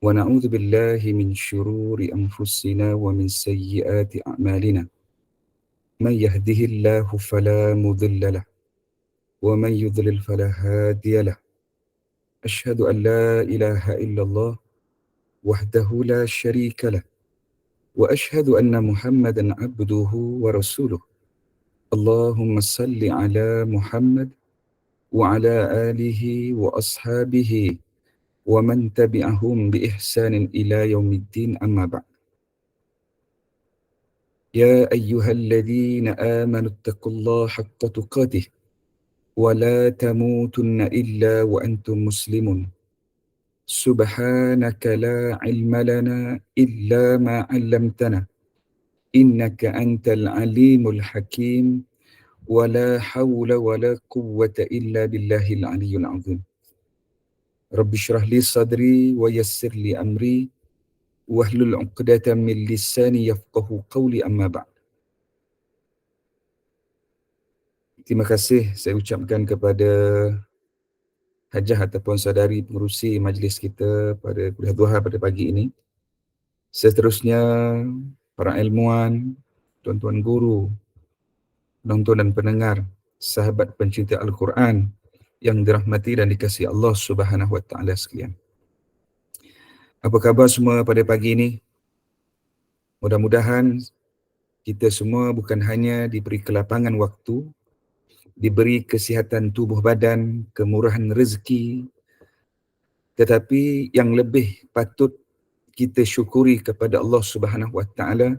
ونعوذ بالله من شرور أنفسنا ومن سيئات أعمالنا من يهده الله فلا مضل له ومن يضلل فلا هادي له أشهد أن لا إله إلا الله وحده لا شريك له وأشهد أن محمدا عبده ورسوله اللهم صل على محمد وعلى آله وأصحابه ومن تبعهم بإحسان إلى يوم الدين أما بعد يا أيها الذين آمنوا اتقوا الله حق تقاته ولا تموتن إلا وأنتم مسلمون سبحانك لا علم لنا إلا ما علمتنا إنك أنت العليم الحكيم ولا حول ولا قوة إلا بالله العلي العظيم رب اشرح لي صدري ويسر لي أمري واhlul 'uqdatam min lisani yafqahu qawli amma ba'd. Terima kasih saya ucapkan kepada hajah ataupun saudari pengerusi majlis kita pada kuliah duha pada pagi ini. Seterusnya para ilmuwan, tuan-tuan guru, penonton dan pendengar, sahabat pencinta Al-Quran yang dirahmati dan dikasihi Allah Subhanahu wa taala sekalian. Apa khabar semua pada pagi ini? Mudah-mudahan kita semua bukan hanya diberi kelapangan waktu, diberi kesihatan tubuh badan, kemurahan rezeki, tetapi yang lebih patut kita syukuri kepada Allah Subhanahu wa taala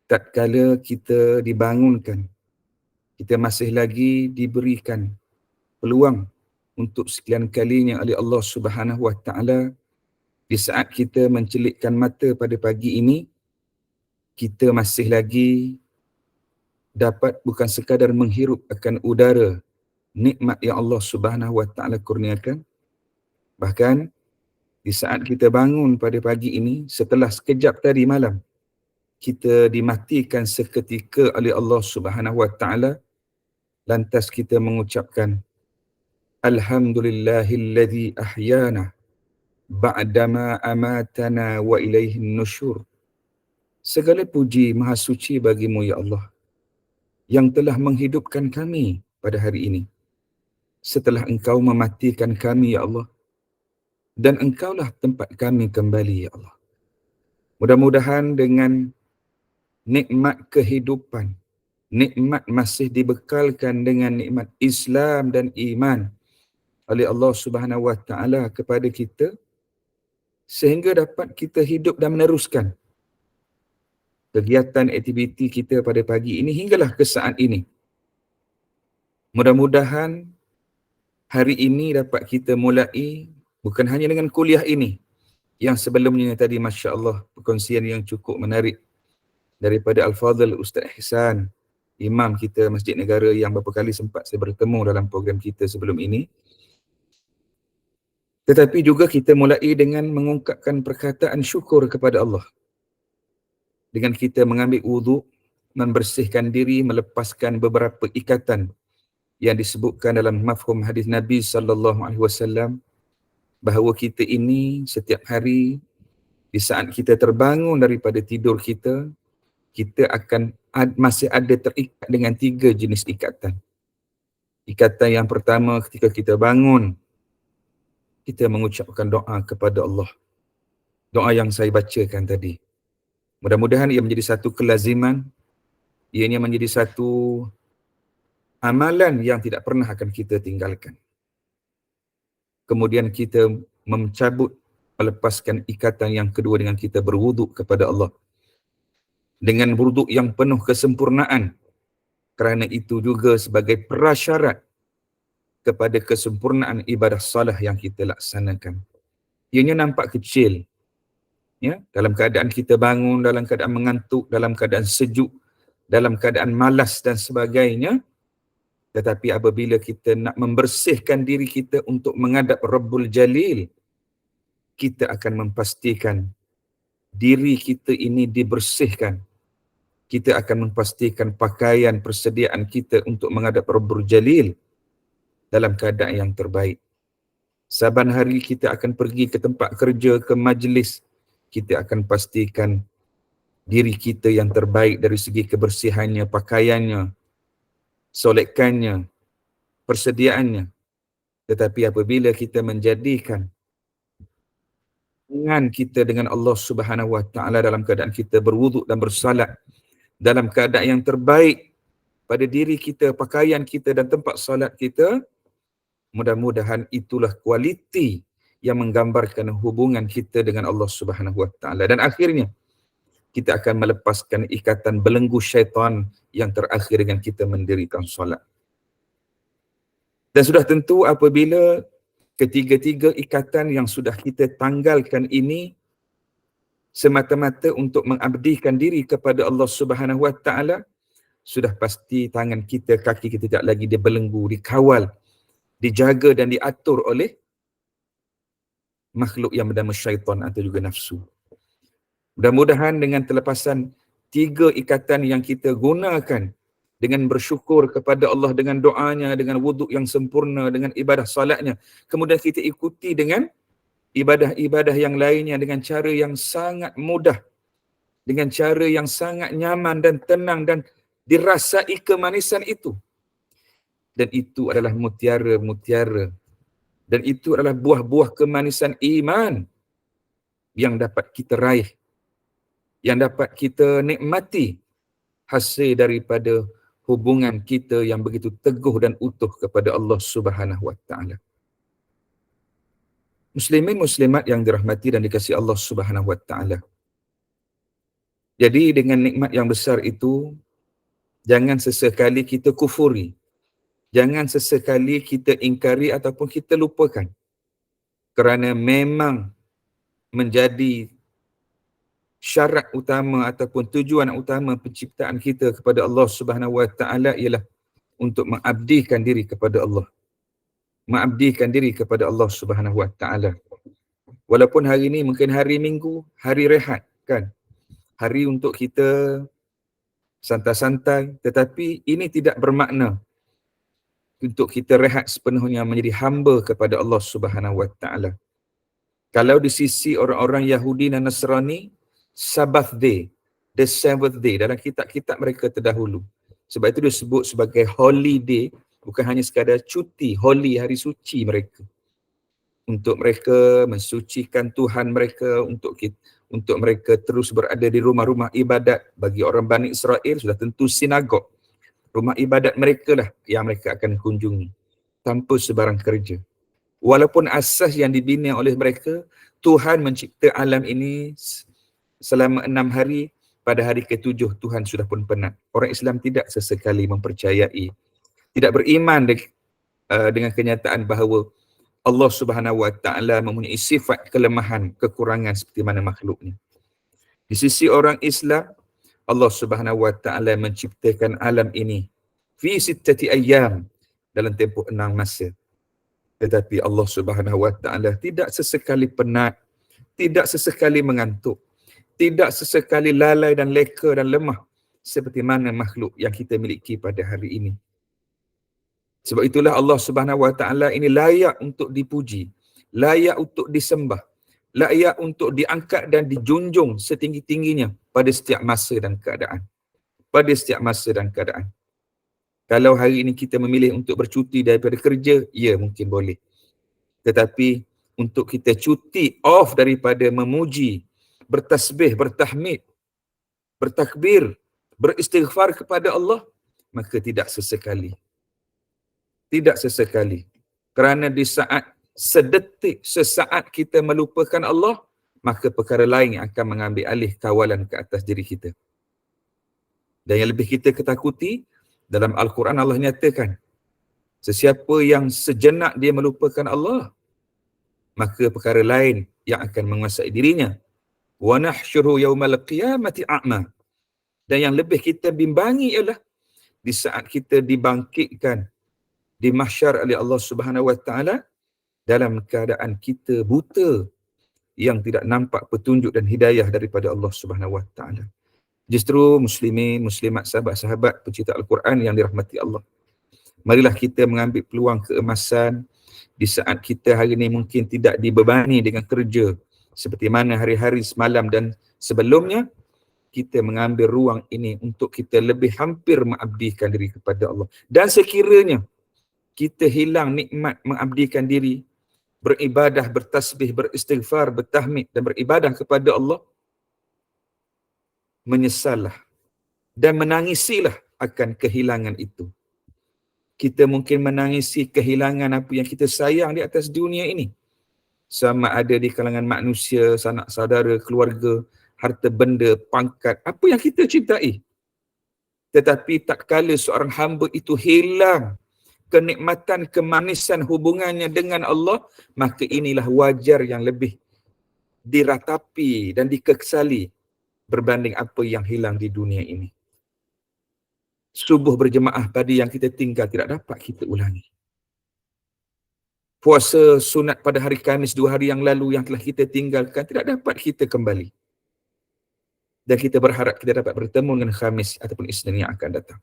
tatkala kita dibangunkan, kita masih lagi diberikan peluang untuk sekian kalinya oleh Allah Subhanahu wa taala di saat kita mencelikkan mata pada pagi ini, kita masih lagi dapat bukan sekadar menghirup akan udara nikmat yang Allah Subhanahu wa taala kurniakan, bahkan di saat kita bangun pada pagi ini setelah sekejap tadi malam kita dimatikan seketika oleh Allah Subhanahu wa taala, lantas kita mengucapkan alhamdulillahillazi ahyana ba'dama amatana wa ilaihin nusyur. Segala puji maha suci bagimu ya Allah yang telah menghidupkan kami pada hari ini setelah engkau mematikan kami ya Allah, dan engkaulah tempat kami kembali ya Allah. Mudah-mudahan dengan nikmat kehidupan, nikmat masih dibekalkan dengan nikmat Islam dan iman oleh Allah Subhanahu wa taala kepada kita, sehingga dapat kita hidup dan meneruskan kegiatan aktiviti kita pada pagi ini hinggalah ke saat ini. Mudah-mudahan hari ini dapat kita mulai bukan hanya dengan kuliah ini yang sebelumnya tadi masya-Allah perkongsian yang cukup menarik daripada Al-Fadhil Ustaz Ihsan, imam kita Masjid Negara yang beberapa kali sempat saya bertemu dalam program kita sebelum ini. Tetapi juga kita mulai dengan mengungkapkan perkataan syukur kepada Allah. Dengan kita mengambil wuduk, membersihkan diri, melepaskan beberapa ikatan yang disebutkan dalam mafhum hadis Nabi sallallahu alaihi wasallam bahawa kita ini setiap hari di saat kita terbangun daripada tidur kita, kita akan masih ada terikat dengan 3 jenis ikatan. Ikatan yang pertama ketika kita bangun, kita mengucapkan doa kepada Allah. Doa yang saya bacakan tadi. Mudah-mudahan ia menjadi satu kelaziman, ianya menjadi satu amalan yang tidak pernah akan kita tinggalkan. Kemudian kita melepaskan ikatan yang kedua dengan kita berwuduk kepada Allah. Dengan wuduk yang penuh kesempurnaan, kerana itu juga sebagai prasyarat kepada kesempurnaan ibadah salah yang kita laksanakan. Ianya nampak kecil, ya, dalam keadaan kita bangun, dalam keadaan mengantuk, dalam keadaan sejuk, dalam keadaan malas dan sebagainya. Tetapi apabila kita nak membersihkan diri kita untuk menghadap Rabbul Jalil, kita akan memastikan diri kita ini dibersihkan. Kita akan memastikan pakaian persediaan kita untuk menghadap Rabbul Jalil dalam keadaan yang terbaik. Saban hari kita akan pergi ke tempat kerja, ke majlis, kita akan pastikan diri kita yang terbaik dari segi kebersihannya, pakaiannya, solekannya, persediaannya. Tetapi apabila kita menjadikan hubungan kita dengan Allah Subhanahu Wa Taala dalam keadaan kita berwuduk dan bersalat dalam keadaan yang terbaik pada diri kita, pakaian kita dan tempat salat kita, mudah-mudahan itulah kualiti yang menggambarkan hubungan kita dengan Allah Subhanahu Wa Taala. Dan akhirnya kita akan melepaskan ikatan belenggu syaitan yang terakhir dengan kita mendirikan solat. Dan sudah tentu apabila ketiga-tiga ikatan yang sudah kita tanggalkan ini semata-mata untuk mengabdikan diri kepada Allah Subhanahu Wa Taala, sudah pasti tangan kita, kaki kita tidak lagi dibelenggu, dikawal, dijaga dan diatur oleh makhluk yang bernama syaitan atau juga nafsu. Mudah-mudahan dengan terlepasan tiga ikatan yang kita gunakan dengan bersyukur kepada Allah dengan doanya, dengan wuduk yang sempurna, dengan ibadah salatnya, kemudian kita ikuti dengan ibadah-ibadah yang lainnya dengan cara yang sangat mudah, dengan cara yang sangat nyaman dan tenang dan dirasai kemanisan itu. Dan itu adalah mutiara-mutiara. Dan itu adalah buah-buah kemanisan iman yang dapat kita raih, yang dapat kita nikmati hasil daripada hubungan kita yang begitu teguh dan utuh kepada Allah Subhanahu Wa Taala. Muslimin muslimat yang dirahmati dan dikasihi Allah Subhanahu Wa Taala. Jadi dengan nikmat yang besar itu, jangan sesekali kita kufuri. Jangan sesekali kita ingkari ataupun kita lupakan. Kerana memang menjadi syarat utama ataupun tujuan utama penciptaan kita kepada Allah Subhanahu Wa Taala ialah untuk mengabdikan diri kepada Allah. Mengabdikan diri kepada Allah Subhanahu Wa Taala. Walaupun hari ini mungkin hari Minggu, hari rehat kan. Hari untuk kita santai-santai, tetapi ini tidak bermakna untuk kita rehat sepenuhnya menjadi hamba kepada Allah Subhanahu Wa Taala. Kalau di sisi orang-orang Yahudi dan Nasrani, Sabbath day, the seventh day dalam kitab-kitab mereka terdahulu. Sebab itu disebut sebagai holy day, bukan hanya sekadar cuti, holy, hari suci mereka. Untuk mereka mensucikan Tuhan mereka, untuk mereka terus berada di rumah-rumah ibadat. Bagi orang Bani Israel sudah tentu sinagog, rumah ibadat mereka lah yang mereka akan kunjungi tanpa sebarang kerja. Walaupun asas yang dibina oleh mereka, Tuhan mencipta alam ini selama 6 hari, pada hari ke-7 Tuhan sudah pun penat. Orang Islam tidak sesekali mempercayai, tidak beriman dengan kenyataan bahawa Allah Subhanahu Wa Taala mempunyai sifat kelemahan, kekurangan seperti mana makhluknya. Di sisi orang Islam, Allah Subhanahu Wa Taala menciptakan alam ini fi sittati ayyam, dalam tempoh 6 masa. Tetapi Allah Subhanahu Wa Taala tidak sesekali penat, tidak sesekali mengantuk, tidak sesekali lalai dan leka dan lemah seperti mana makhluk yang kita miliki pada hari ini. Sebab itulah Allah Subhanahu Wa Taala ini layak untuk dipuji, layak untuk disembah, layak untuk diangkat dan dijunjung setinggi-tingginya pada setiap masa dan keadaan. Pada setiap masa dan keadaan. Kalau hari ini kita memilih untuk bercuti daripada kerja, ya mungkin boleh. Tetapi untuk kita cuti off daripada memuji, bertasbih, bertahmid, bertakbir, beristighfar kepada Allah, maka tidak sesekali. Tidak sesekali. Kerana di saat sedetik, sesaat kita melupakan Allah, maka perkara lain yang akan mengambil alih kawalan ke atas diri kita. Dan yang lebih kita ketakuti, dalam Al-Quran Allah nyatakan, sesiapa yang sejenak dia melupakan Allah, maka perkara lain yang akan menguasai dirinya. Wa nahsyuruhu yaumal qiyamati a'ma. Dan yang lebih kita bimbangi ialah di saat kita dibangkitkan di mahsyar oleh Allah Subhanahu Wa Taala dalam keadaan kita buta, yang tidak nampak petunjuk dan hidayah daripada Allah Subhanahu Wa Taala. Justru muslimin, muslimat, sahabat-sahabat pencipta Al-Quran yang dirahmati Allah, marilah kita mengambil peluang keemasan, Di saat kita hari ini mungkin tidak dibebani dengan kerja seperti mana hari-hari semalam dan sebelumnya, kita mengambil ruang ini untuk kita lebih hampir mengabdikan diri kepada Allah. Dan sekiranya kita hilang nikmat mengabdikan diri, beribadah, bertasbih, beristighfar, bertahmid dan beribadah kepada Allah, menyesallah dan menangisilah akan kehilangan itu. Kita mungkin menangisi kehilangan apa yang kita sayang di atas dunia ini. Sama ada di kalangan manusia, sanak saudara, keluarga, harta benda, pangkat, apa yang kita cintai. Tetapi tak kala seorang hamba itu hilang kenikmatan, kemanisan hubungannya dengan Allah, maka inilah wajar yang lebih diratapi dan dikesali berbanding apa yang hilang di dunia ini. Subuh berjemaah tadi yang kita tinggal tidak dapat kita ulangi. Puasa sunat pada hari Khamis 2 hari yang lalu yang telah kita tinggalkan tidak dapat kita kembali. Dan kita berharap kita dapat bertemu dengan Khamis ataupun Isnin yang akan datang.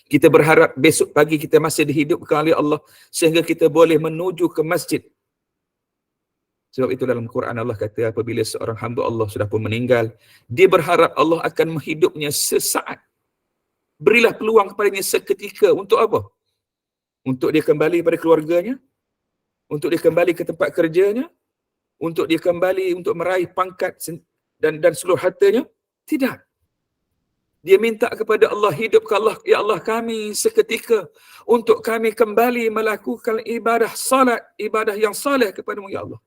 Kita berharap besok pagi kita masih dihidupkan oleh Allah sehingga kita boleh menuju ke masjid. Sebab itu dalam Quran Allah kata apabila seorang hamba Allah sudah pun meninggal, dia berharap Allah akan menghidupnya sesaat. Berilah peluang kepadanya seketika untuk apa? Untuk dia kembali pada keluarganya, untuk dia kembali ke tempat kerjanya, untuk dia kembali untuk meraih pangkat dan seluruh hartanya. Tidak. Dia minta kepada Allah, hidupkan Allah, ya Allah kami seketika untuk kami kembali melakukan ibadah salat, ibadah yang saleh kepadamu ya Allah.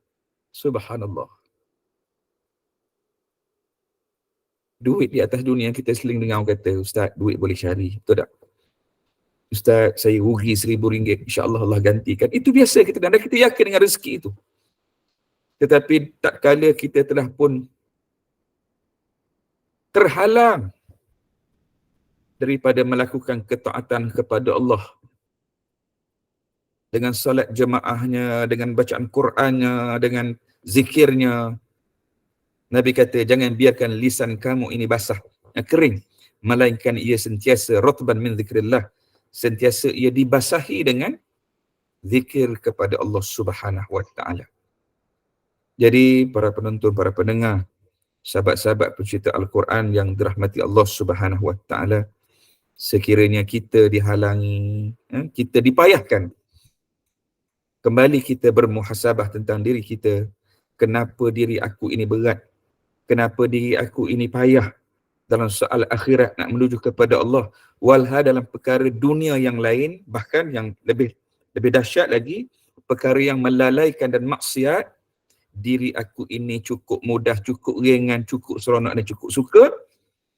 Subhanallah. Duit di atas dunia kita seling dengar orang kata, Ustaz, duit boleh cari. Betul tak? Ustaz, saya rugi RM1,000, insya-Allah Allah gantikan. Itu biasa kita dan kita yakin dengan rezeki itu. Tetapi tak kala kita telah pun terhalang daripada melakukan ketaatan kepada Allah dengan salat jemaahnya, dengan bacaan Qurannya, dengan zikirnya. Nabi kata, jangan biarkan lisan kamu ini basah, kering, melainkan ia sentiasa rotban min zikrillah, sentiasa ia dibasahi dengan zikir kepada Allah Subhanahu wa taala. Jadi para penonton, para pendengar, sahabat-sahabat pencinta Al-Quran yang dirahmati Allah Subhanahu wa taala, sekiranya kita dihalangi, kita dipayahkan, kembali kita bermuhasabah tentang diri kita. Kenapa diri aku ini berat? Kenapa diri aku ini payah dalam soal akhirat nak menuju kepada Allah? Walha dalam perkara dunia yang lain, bahkan yang lebih dahsyat lagi, perkara yang melalaikan dan maksiat, diri aku ini cukup mudah, cukup ringan, cukup seronok dan cukup suka,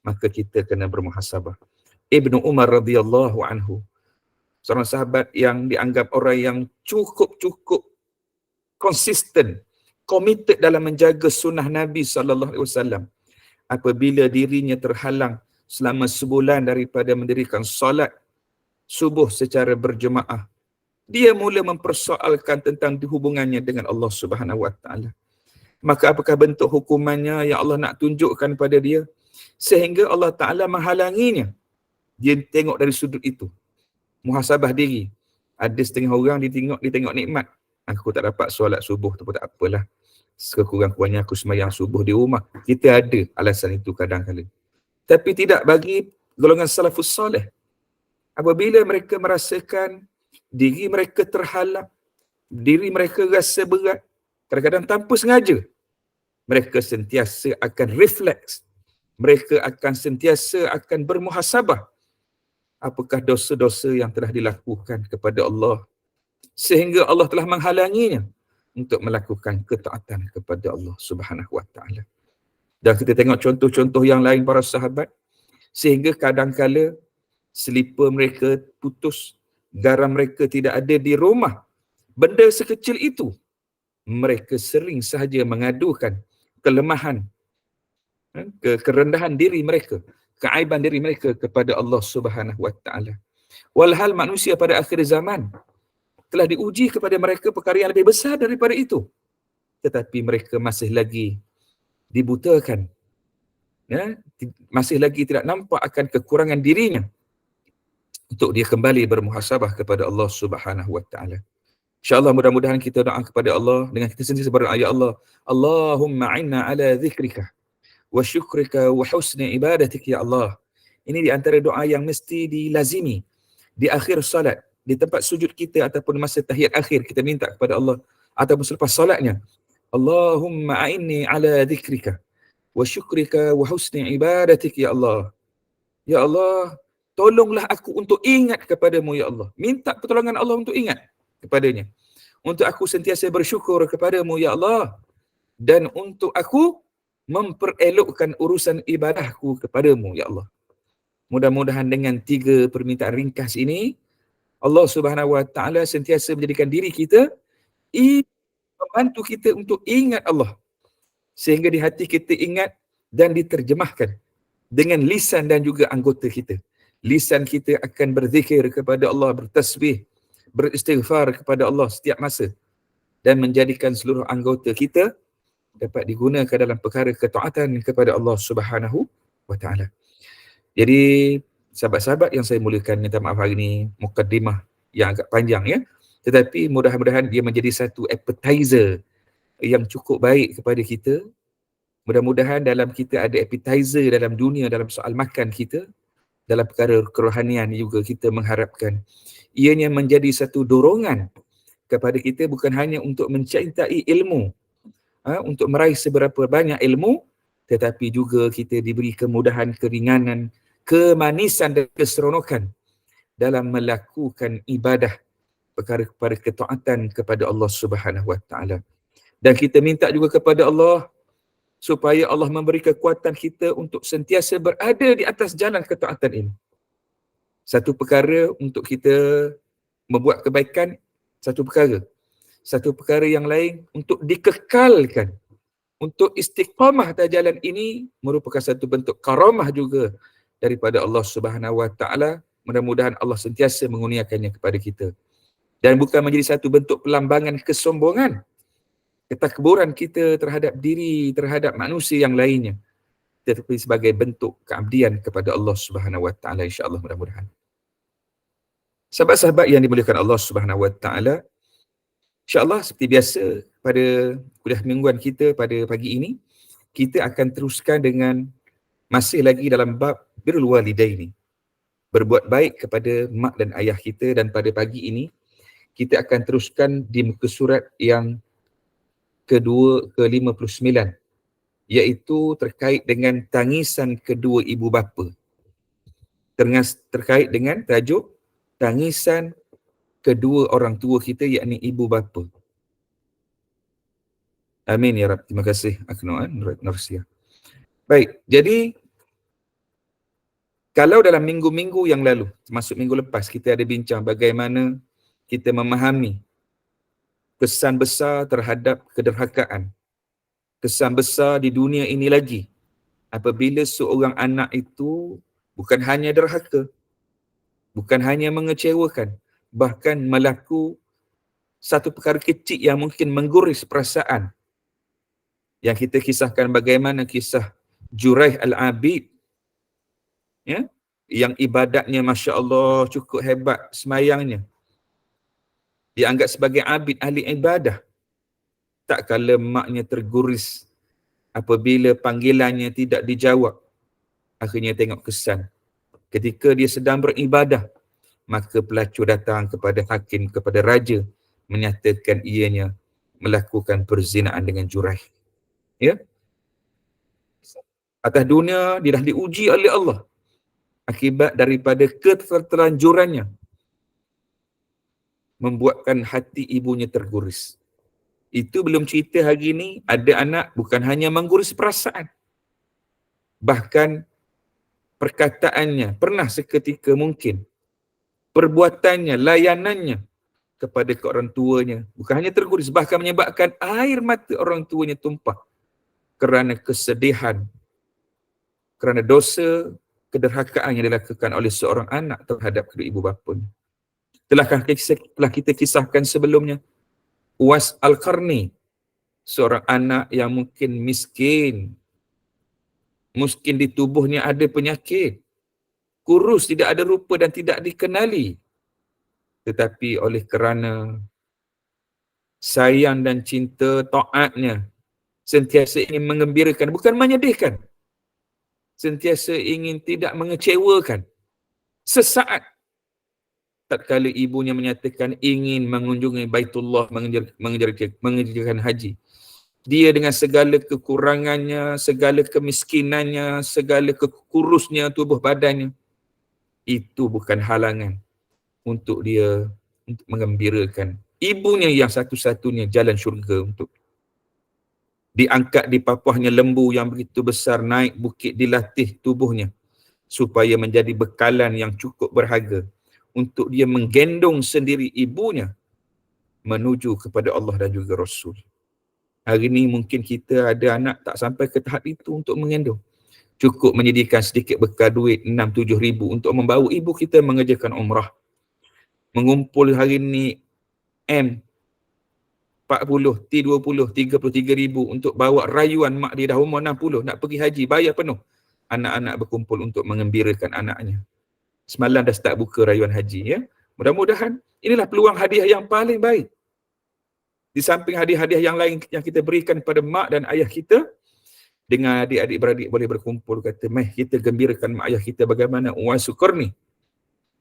maka kita kena bermuhasabah. Ibnu Umar radhiyallahu anhu, seorang sahabat yang dianggap orang yang cukup konsisten, komited dalam menjaga sunnah Nabi SAW. Apabila dirinya terhalang selama sebulan daripada mendirikan solat subuh secara berjemaah, dia mula mempersoalkan tentang hubungannya dengan Allah Subhanahu Wa Taala. Maka apakah bentuk hukumannya yang Allah nak tunjukkan pada dia sehingga Allah Taala menghalanginya? Dia tengok dari sudut itu, muhasabah diri. Ada setengah orang dia tengok nikmat. Aku tak dapat solat subuh tu pun tak apalah. Sekurang-kurangnya aku sembahyang subuh di rumah. Kita ada alasan itu kadang-kadang. Tapi tidak bagi golongan salafus soleh. Apabila mereka merasakan diri mereka terhalang, diri mereka rasa berat, kadang-kadang tanpa sengaja, mereka sentiasa akan refleks. Mereka akan sentiasa akan bermuhasabah. Apakah dosa-dosa yang telah dilakukan kepada Allah sehingga Allah telah menghalanginya untuk melakukan ketaatan kepada Allah Subhanahu Wa Taala. Dan kita tengok contoh-contoh yang lain para sahabat, sehingga kadang-kala selipar mereka putus, garam mereka tidak ada di rumah. Benda sekecil itu, mereka sering sahaja mengadukan kelemahan, kerendahan diri mereka, keaiban diri mereka kepada Allah Subhanahu Wa Taala. Walhal manusia pada akhir zaman telah diuji kepada mereka perkara yang lebih besar daripada itu, tetapi mereka masih lagi dibutakan, masih lagi tidak nampak akan kekurangan dirinya untuk dia kembali bermuhasabah kepada Allah Subhanahu Wa Taala. InsyaAllah mudah-mudahan kita doa kepada Allah dengan kita sendiri berdoa, ya Allah, Allahumma inna ala zikrika wa syukrika wa husni ibadatik ya Allah. Ini di antara doa yang mesti dilazimi di akhir salat, di tempat sujud kita ataupun masa tahiyat akhir kita minta kepada Allah ataupun selepas salatnya. Allahumma a'inni ala zikrika wa syukrika wa husni ibadatik ya Allah. Ya Allah, tolonglah aku untuk ingat kepadamu ya Allah. Minta pertolongan Allah untuk ingat kepadanya. Untuk aku sentiasa bersyukur kepadamu ya Allah. Dan untuk aku memperelokkan urusan ibadahku kepadamu ya Allah. Mudah-mudahan dengan 3 permintaan ringkas ini, Allah Subhanahu Wa Taala sentiasa menjadikan diri kita membantu kita untuk ingat Allah. Sehingga di hati kita ingat dan diterjemahkan dengan lisan dan juga anggota kita. Lisan kita akan berzikir kepada Allah, bertasbih, beristighfar kepada Allah setiap masa dan menjadikan seluruh anggota kita dapat digunakan dalam perkara ketaatan kepada Allah Subhanahu Wa Taala. Jadi sahabat-sahabat yang saya muliakan, minta maaf hari ini mukaddimah yang agak panjang ya. Tetapi mudah-mudahan dia menjadi satu appetizer yang cukup baik kepada kita. Mudah-mudahan dalam kita ada appetizer dalam dunia, dalam soal makan kita, dalam perkara kerohanian juga kita mengharapkan ianya menjadi satu dorongan kepada kita bukan hanya untuk mencintai ilmu, untuk meraih seberapa banyak ilmu, tetapi juga kita diberi kemudahan, keringanan, kemanisan dan keseronokan dalam melakukan ibadah perkara-perkara ketaatan kepada Allah Subhanahu Wa Taala. Dan kita minta juga kepada Allah supaya Allah memberi kekuatan kita untuk sentiasa berada di atas jalan ketaatan ini. Satu perkara untuk kita membuat kebaikan, satu perkara. Satu perkara yang lain untuk dikekalkan, untuk istiqamah atas jalan ini merupakan satu bentuk karamah juga daripada Allah Subhanahu Wa Taala. Mudah-mudahan Allah sentiasa mengurniakannya kepada kita. Dan bukan menjadi satu bentuk pelambangan kesombongan, ketakburan kita terhadap diri, terhadap manusia yang lainnya, tetapi sebagai bentuk keabdian kepada Allah Subhanahu Wa Taala, insya-Allah mudah-mudahan. Sahabat-sahabat yang dimuliakan Allah Subhanahu Wa Taala, insya-Allah seperti biasa pada kuliah mingguan kita pada pagi ini, kita akan teruskan dengan masih lagi dalam bab birrul walidaini, berbuat baik kepada mak dan ayah kita. Dan pada pagi ini kita akan teruskan di muka surat yang ke-59, iaitu terkait dengan tangisan kedua ibu bapa. Terkait dengan tajuk tangisan kedua orang tua kita, yakni ibu bapa. Amin ya Rab. Terima kasih Aknoan Nursia. Baik, jadi kalau dalam minggu-minggu yang lalu, termasuk minggu lepas, kita ada bincang bagaimana kita memahami kesan besar terhadap kederhakaan, kesan besar di dunia ini lagi apabila seorang anak itu bukan hanya derhaka, bukan hanya mengecewakan, bahkan melaku satu perkara kecil yang mungkin mengguris perasaan. Yang kita kisahkan bagaimana kisah Juraih Al-Abid, ya, yang ibadatnya Masya Allah cukup hebat, semayangnya dianggap sebagai abid, ahli ibadah. Tak kala maknya terguris apabila panggilannya tidak dijawab. Akhirnya tengok kesan. Ketika dia sedang beribadah, maka pelacur datang kepada hakim, kepada raja, menyatakan ianya melakukan perzinaan dengan Juraih. Ya? Atas dunia dia dah diuji oleh Allah akibat daripada keterlanjurannya membuatkan hati ibunya terguris. Itu belum cerita hari ini ada anak bukan hanya mengguris perasaan, bahkan perkataannya pernah seketika mungkin, perbuatannya, layanannya kepada ke orang tuanya bukan hanya terguris, bahkan menyebabkan air mata orang tuanya tumpah kerana kesedihan, kerana dosa kederhakaan yang dilakukan oleh seorang anak terhadap kedua ibu bapanya. Telah kita kisahkan sebelumnya Uwais Al-Qarni, seorang anak yang mungkin miskin di tubuhnya ada penyakit, kurus, tidak ada rupa dan tidak dikenali. Tetapi oleh kerana sayang dan cinta taatnya, sentiasa ingin menggembirakan, bukan menyedihkan, sentiasa ingin tidak mengecewakan. Sesaat tatkala ibunya menyatakan ingin mengunjungi Baitullah, mengerjakan haji, dia dengan segala kekurangannya, segala kemiskinannya, segala kekurusnya tubuh badannya, itu bukan halangan untuk dia untuk menggembirakan ibunya yang satu-satunya jalan syurga untuk diangkat di papuahnya lembu yang begitu besar, naik bukit, dilatih tubuhnya supaya menjadi bekalan yang cukup berharga untuk dia menggendong sendiri ibunya menuju kepada Allah dan juga Rasul. Hari ini mungkin kita ada anak tak sampai ke tahap itu untuk menggendong. Cukup menyediakan sedikit bekal duit 6-7 ribu untuk membawa ibu kita mengerjakan umrah. Mengumpul hari ini M40, T20, 33 ribu untuk bawa rayuan mak dia dah umur 60, nak pergi haji, bayar penuh. Anak-anak berkumpul untuk mengembirakan anaknya. Semalam dah start buka rayuan haji, ya. Mudah-mudahan inilah peluang hadiah yang paling baik. Di samping hadiah-hadiah yang lain yang kita berikan kepada mak dan ayah kita, dengan adik-adik beradik boleh berkumpul, kata, meh kita gembirakan mak ayah kita bagaimana Uwais Sukarni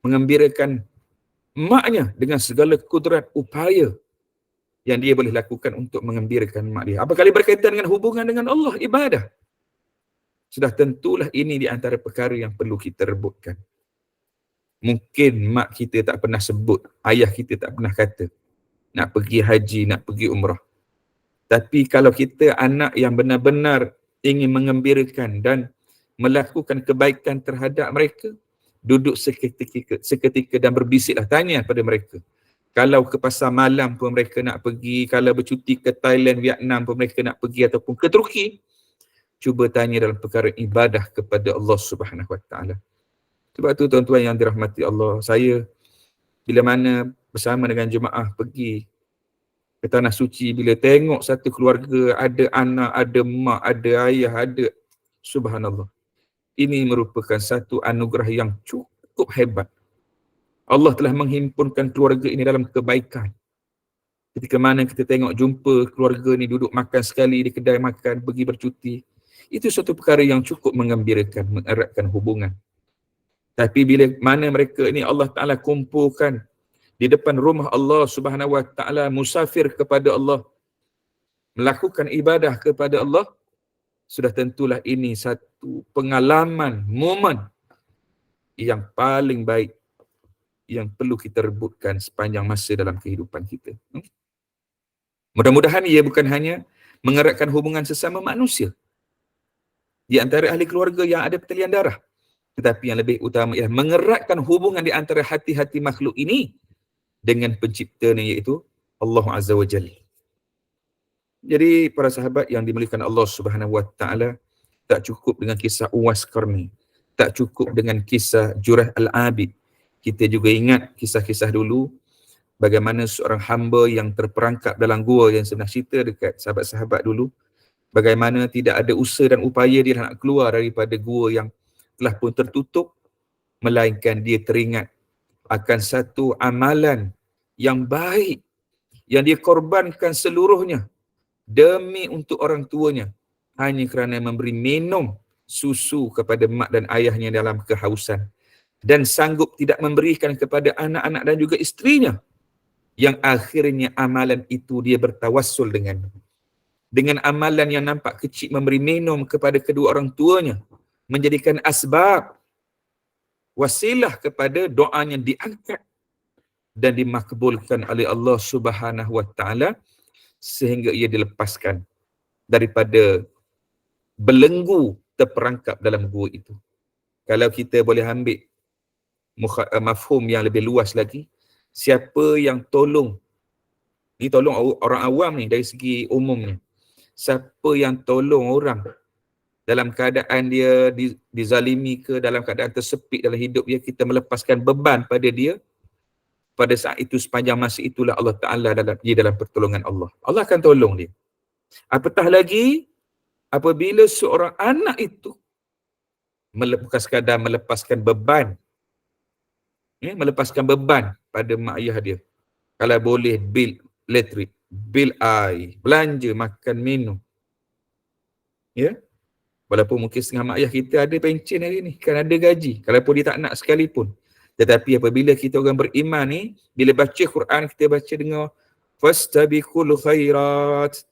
mengembirakan maknya dengan segala kudrat upaya yang dia boleh lakukan untuk mengembirakan mak dia. Apakala berkaitan dengan hubungan dengan Allah, ibadah, sudah tentulah ini di antara perkara yang perlu kita rebutkan. Mungkin mak kita tak pernah sebut, ayah kita tak pernah kata nak pergi haji, nak pergi umrah. Tapi kalau kita anak yang benar-benar ingin mengembirakan dan melakukan kebaikan terhadap mereka, duduk seketika dan berbisiklah, tanya pada mereka. Kalau ke pasar malam pun mereka nak pergi, kalau bercuti ke Thailand, Vietnam pun mereka nak pergi, ataupun ke Turki, cuba tanya dalam perkara ibadah kepada Allah Subhanahu Wa Taala. Sebab tu tuan-tuan yang dirahmati Allah, saya bila mana bersama dengan jemaah pergi ke Tanah Suci, bila tengok satu keluarga, ada anak, ada mak, ada ayah, ada, subhanallah, ini merupakan satu anugerah yang cukup hebat. Allah telah menghimpunkan keluarga ini dalam kebaikan. Ketika mana kita tengok jumpa keluarga ni duduk makan sekali di kedai makan, pergi bercuti, itu suatu perkara yang cukup menggembirakan, mengeratkan hubungan. Tapi bila mana mereka ini Allah Ta'ala kumpulkan di depan rumah Allah Subhanahu Wa Ta'ala, musafir kepada Allah, melakukan ibadah kepada Allah, sudah tentulah ini satu pengalaman, momen yang paling baik yang perlu kita rebutkan sepanjang masa dalam kehidupan kita. Mudah-mudahan ia bukan hanya mengeratkan hubungan sesama manusia di antara ahli keluarga yang ada pertalian darah, tetapi yang lebih utama ialah mengeratkan hubungan di antara hati-hati makhluk ini dengan penciptanya, iaitu Allah Azza wa Jalla. Jadi para sahabat yang dimuliakan Allah Subhanahu Wa Taala, tak cukup dengan kisah Uwais Qarni, tak cukup dengan kisah Jurah Al-Abid. Kita juga ingat kisah-kisah dulu, bagaimana seorang hamba yang terperangkap dalam gua, yang sebenarnya cerita dekat sahabat-sahabat dulu, bagaimana tidak ada usaha dan upaya dia nak keluar daripada gua yang telah pun tertutup, melainkan dia teringat akan satu amalan yang baik yang dia korbankan seluruhnya demi untuk orang tuanya, hanya kerana memberi minum susu kepada mak dan ayahnya dalam kehausan, dan sanggup tidak memberikan kepada anak-anak dan juga isterinya, yang akhirnya amalan itu dia bertawassul dengan amalan yang nampak kecil, memberi minum kepada kedua orang tuanya, menjadikan asbab, wasilah kepada doanya diangkat dan dimakbulkan oleh Allah Subhanahu Wa Taala, sehingga ia dilepaskan daripada belenggu terperangkap dalam gua itu. Kalau kita boleh ambil mafhum yang lebih luas lagi, siapa yang tolong, ni tolong orang awam ni dari segi umumnya, siapa yang tolong orang dalam keadaan dia dizalimi ke, dalam keadaan tersepit dalam hidup dia, kita melepaskan beban pada dia, pada saat itu, sepanjang masa itulah Allah Ta'ala dalam pertolongan Allah. Allah akan tolong dia. Apatah lagi apabila seorang anak itu bukan sekadar melepaskan beban, melepaskan beban pada mak ayah dia. Kalau boleh bil elektrik, bil air, belanja, makan, minum. Ya. Walaupun mungkin setengah mak ayah kita ada pencen hari ni, kan ada gaji, kalaupun dia tak nak sekalipun. Tetapi apabila kita orang beriman ni, bila baca Quran, kita baca dengar fastabiqul khairat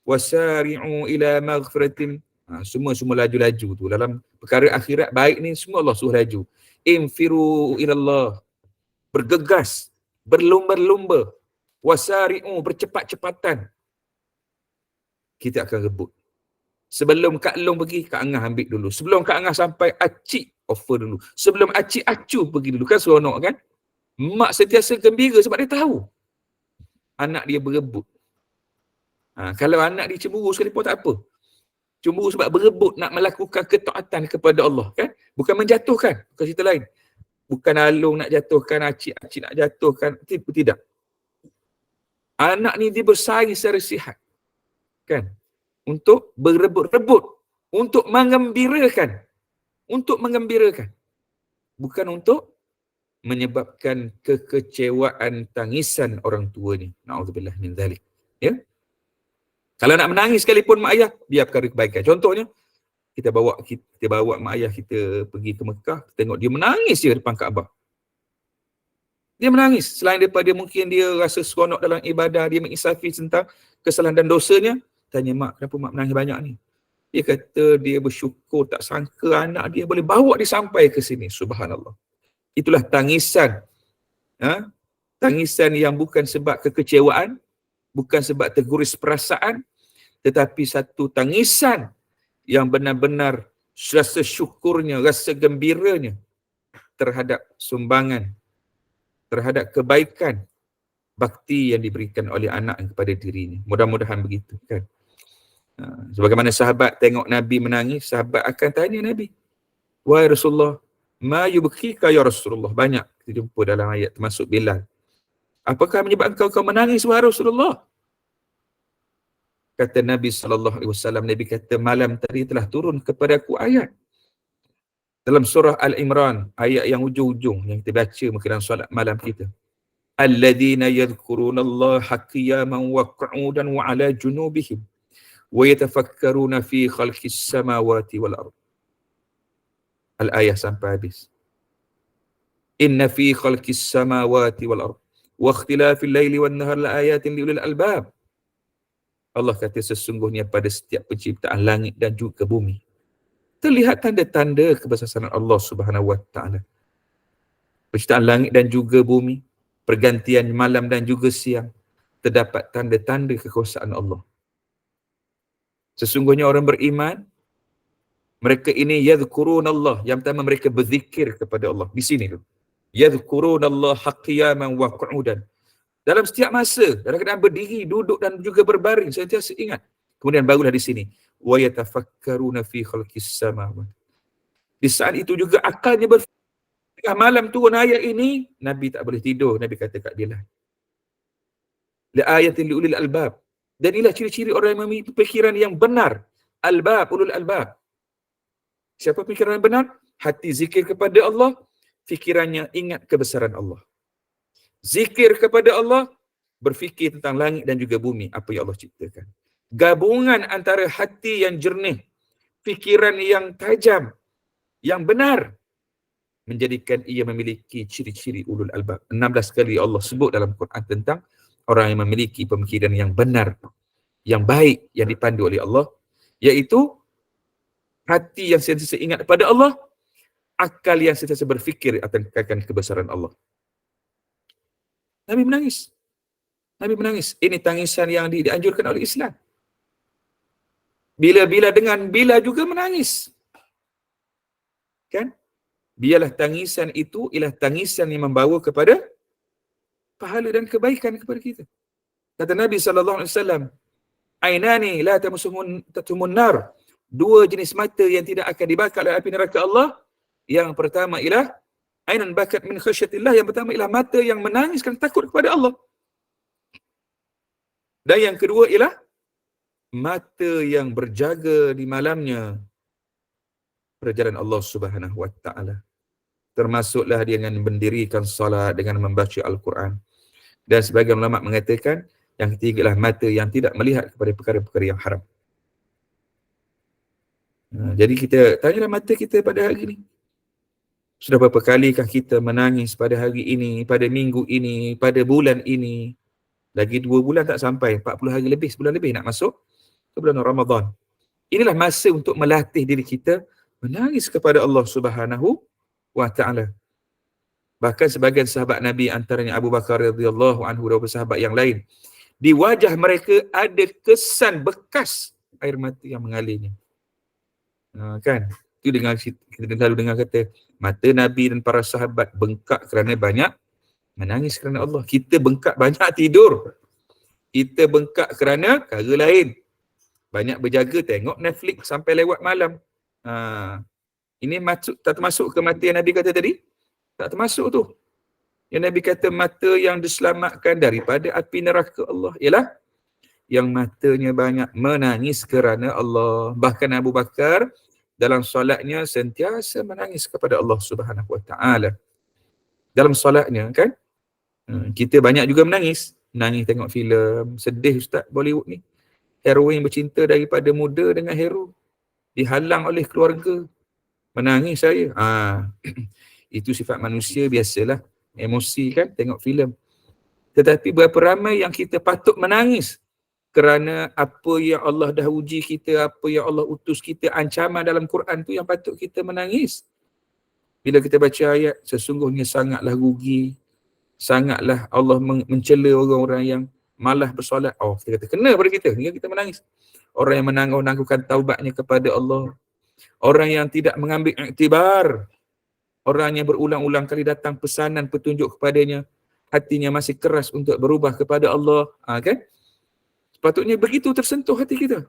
wasari'u ila maghfiratin. Semua laju-laju tu. Dalam perkara akhirat baik ni, semua Allah suruh laju. Infiru ilallah. Bergegas. Berlumba-lumba. Wasari'u. Bercepat-cepatan. Kita akan rebut. Sebelum Kak Long pergi, Kak Angah ambil dulu. Sebelum Kak Angah sampai, Acik offer dulu. Sebelum Acik acuh pergi dulu. Kan seronok kan? Mak sentiasa gembira sebab dia tahu anak dia berebut. Kalau anak dia cemburu sekalipun tak apa. Cemburu sebab berebut nak melakukan ketaatan kepada Allah. Kan? Bukan menjatuhkan. Bukan cerita lain. Bukan Along nak jatuhkan, Acik nak jatuhkan. Tidak. Anak ni dia bersaing secara sihat. Kan? Untuk berebut-rebut, untuk mengembirakan, bukan untuk menyebabkan kekecewaan, tangisan orang tuanya. Na'udzubillah min dzalik. Ya. Kalau nak menangis sekalipun mak ayah, biar perkara kebaikan. Contohnya, kita bawa mak ayah kita pergi ke Mekah, tengok dia menangis je depan Kaabah. Dia menangis. Selain daripada mungkin dia rasa seronok dalam ibadah, dia mengisafi tentang kesalahan dan dosanya. Tanya mak, kenapa mak menangis banyak ni? Dia kata dia bersyukur, tak sangka anak dia boleh bawa dia sampai ke sini. Subhanallah. Itulah tangisan. Tangisan yang bukan sebab kekecewaan, bukan sebab terguris perasaan, tetapi satu tangisan yang benar-benar rasa syukurnya, rasa gembiranya terhadap sumbangan, terhadap kebaikan, bakti yang diberikan oleh anak kepada dirinya. Mudah-mudahan begitu kan. Sebagaimana sahabat tengok Nabi menangis, sahabat akan tanya Nabi, wahai Rasulullah, ma yubkika ya Rasulullah. Banyak kita jumpa dalam ayat termasuk Bilal. Apakah menyebabkan kau menangis wahai Rasulullah? Kata Nabi SAW, Nabi kata, malam tadi telah turun kepada aku ayat. Dalam surah Al-Imran, ayat yang ujung-ujung yang kita baca mungkin dalam solat malam kita. Alladzina yadhkurunallaha qiyaman wa qu'udan wa ala junubihim wa yatafakkaruna fi khalqis samawati wal ard. Al-ayah sampai habis. Inna fi khalqis samawati wal ard wa ikhtilafil laili wan nahar la ayatin liulil albab. Allah kata sesungguhnya pada setiap penciptaan langit dan juga bumi terlihat tanda-tanda kebesaran Allah Subhanahu wa taala. Penciptaan langit dan juga bumi, pergantian malam dan juga siang, terdapat tanda-tanda kekuasaan Allah. Sesungguhnya orang beriman, mereka ini yadhkurunallah, yang pertama mereka berzikir kepada Allah. Di sini tu. Yadhkurunallaha qiyaman wa qu'udan. Dalam setiap masa, dalam keadaan berdiri, duduk dan juga berbaring, sentiasa ingat. Kemudian barulah di sini, wa yatafakkaruna fi khalqis samawati. Di saat itu juga akalnya berfikir. Malam turun ayat ini, Nabi tak boleh tidur. Nabi kata kat Bilal, la ayatin liulil albab. Dan inilah ciri-ciri orang yang memiliki fikiran yang benar. Albab, ulul albab. Siapa fikiran yang benar? Hati zikir kepada Allah, fikirannya ingat kebesaran Allah. Zikir kepada Allah, berfikir tentang langit dan juga bumi, apa yang Allah ciptakan. Gabungan antara hati yang jernih, fikiran yang tajam, yang benar, menjadikan ia memiliki ciri-ciri ulul albab. 16 kali Allah sebut dalam Quran tentang orang yang memiliki pemikiran yang benar, yang baik, yang dipandu oleh Allah, iaitu hati yang sentiasa ingat kepada Allah, akal yang sentiasa berfikir akan kebesaran Allah. Nabi menangis. Nabi menangis. Ini tangisan yang dianjurkan oleh Islam. Bila juga menangis. Kan? Biarlah tangisan itu ialah tangisan yang membawa kepada pahala dan kebaikan kepada kita. Kata Nabi SAW, ainani la tatumun nar. Dua jenis mata yang tidak akan dibakar oleh api neraka Allah. Yang pertama ialah ainan bakat min khasyatillah. Yang pertama ialah mata yang menangis kerana takut kepada Allah. Dan yang kedua ialah mata yang berjaga di malamnya perjalanan Allah Subhanahu wa taala. Termasuklah dengan mendirikan salat, dengan membaca Al-Quran. Dan sebagian ulama mengatakan Yang ketiga lah mata yang tidak melihat kepada perkara-perkara yang haram. Jadi kita tanyalah mata kita pada hari ini. Sudah berapa kalikah kita menangis pada hari ini, pada minggu ini, pada bulan ini. Lagi 2 bulan tak sampai, 40 hari lebih, sebulan lebih nak masuk ke bulan Ramadan. Inilah masa untuk melatih diri kita menangis kepada Allah Subhanahu wa Ta'ala. Bahkan sebagian sahabat Nabi, antaranya Abu Bakar radhiyallahu anhu dan sahabat yang lain, di wajah mereka ada kesan bekas air mata yang mengalirnya. Kan? Itu dengar, kita selalu dengar kata, mata Nabi dan para sahabat bengkak kerana banyak menangis kerana Allah. Kita bengkak banyak tidur. Kita bengkak kerana perkara lain. Banyak berjaga tengok Netflix sampai lewat malam. Ini tak termasuk ke mata yang Nabi kata tadi? Tak termasuk tu. Yang Nabi kata mata yang diselamatkan daripada api neraka Allah ialah yang matanya banyak menangis kerana Allah. Bahkan Abu Bakar dalam solatnya sentiasa menangis kepada Allah Subhanahu wa Ta'ala. Dalam solatnya kan, kita banyak juga menangis. Menangis tengok filem, sedih Ustaz Bollywood ni. Heroin bercinta daripada muda dengan hero. Dihalang oleh keluarga. Menangis saya. Itu sifat manusia biasalah. Emosi kan, tengok filem. Tetapi berapa ramai yang kita patut menangis kerana apa yang Allah dah uji kita, apa yang Allah utus kita, ancaman dalam Quran tu yang patut kita menangis. Bila kita baca ayat, sesungguhnya sangatlah rugi, sangatlah Allah mencela orang-orang yang malas bersolat. Kita kata kena pada kita, hingga kita menangis. Orang yang menangguh-nangguhkan taubatnya kepada Allah. Orang yang tidak mengambil iktibar. Orang yang berulang-ulang kali datang pesanan petunjuk kepadanya, hatinya masih keras untuk berubah kepada Allah. Kan? Sepatutnya begitu tersentuh hati kita.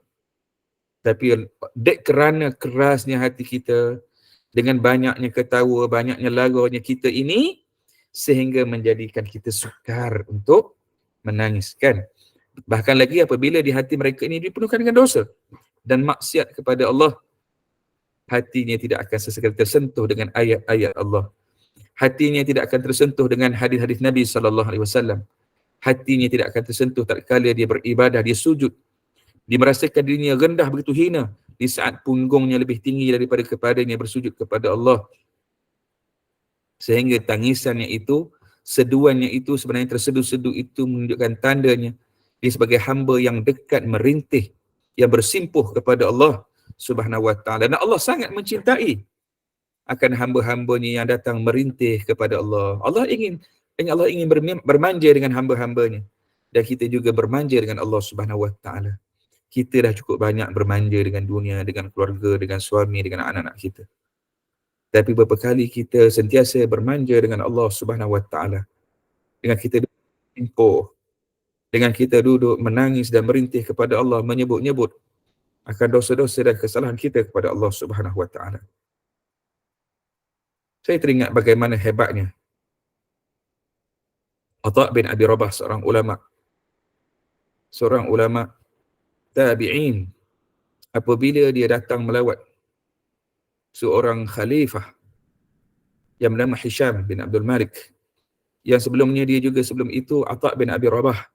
Tapi kerana kerasnya hati kita, dengan banyaknya ketawa, banyaknya laganya kita ini, sehingga menjadikan kita sukar untuk menangis. Kan? Bahkan lagi apabila di hati mereka ini dipenuhkan dengan dosa dan maksiat kepada Allah, hatinya tidak akan sesekali tersentuh dengan ayat-ayat Allah. Hatinya tidak akan tersentuh dengan hadis-hadis Nabi SAW. Hatinya tidak akan tersentuh tatkala dia beribadah, dia sujud. Dia merasakan dirinya rendah begitu hina di saat punggungnya lebih tinggi daripada kepadanya bersujud kepada Allah. Sehingga tangisannya itu, seduannya itu, sebenarnya terseduh-seduh itu menunjukkan tandanya dia sebagai hamba yang dekat merintih, yang bersimpuh kepada Allah Subhanahu wa Ta'ala. Dan Allah sangat mencintai akan hamba-hambanya yang datang merintih kepada Allah. Allah ingin bermanja dengan hamba-hambanya. Dan kita juga bermanja dengan Allah Subhanahu wa Ta'ala. Kita dah cukup banyak bermanja dengan dunia, dengan keluarga, dengan suami, dengan anak-anak kita. Tapi beberapa kali kita sentiasa bermanja dengan Allah Subhanahu wa Ta'ala. Dengan kita simpuh, dengan kita duduk menangis dan merintih kepada Allah, menyebut-nyebut akan dosa-dosa dan kesalahan kita kepada Allah Subhanahu wa Ta'ala. Saya teringat bagaimana hebatnya Atha bin Abi Rabah, seorang ulama tabi'in, apabila dia datang melawat seorang khalifah yang bernama Hisham bin Abdul Malik, yang sebelumnya dia juga sebelum itu Atha bin Abi Rabah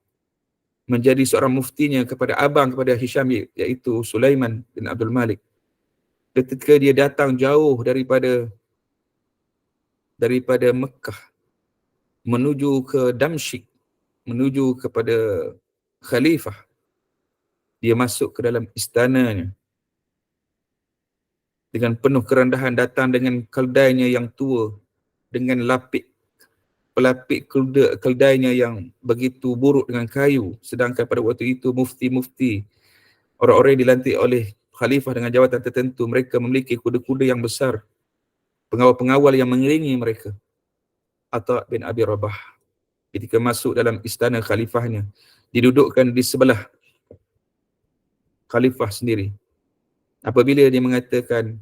menjadi seorang muftinya kepada kepada Hisham, iaitu Sulaiman bin Abdul Malik. Ketika dia datang jauh daripada Mekah menuju ke Damsyik, menuju kepada khalifah, dia masuk ke dalam istananya dengan penuh kerendahan, datang dengan keldainya yang tua, dengan pelapik keldainya yang begitu buruk dengan kayu. Sedangkan pada waktu itu mufti-mufti, orang-orang yang dilantik oleh khalifah dengan jawatan tertentu, mereka memiliki kuda-kuda yang besar, pengawal-pengawal yang mengiringi mereka. Atha bin Abi Rabah ketika masuk dalam istana khalifahnya, didudukkan di sebelah khalifah sendiri. Apabila dia mengatakan,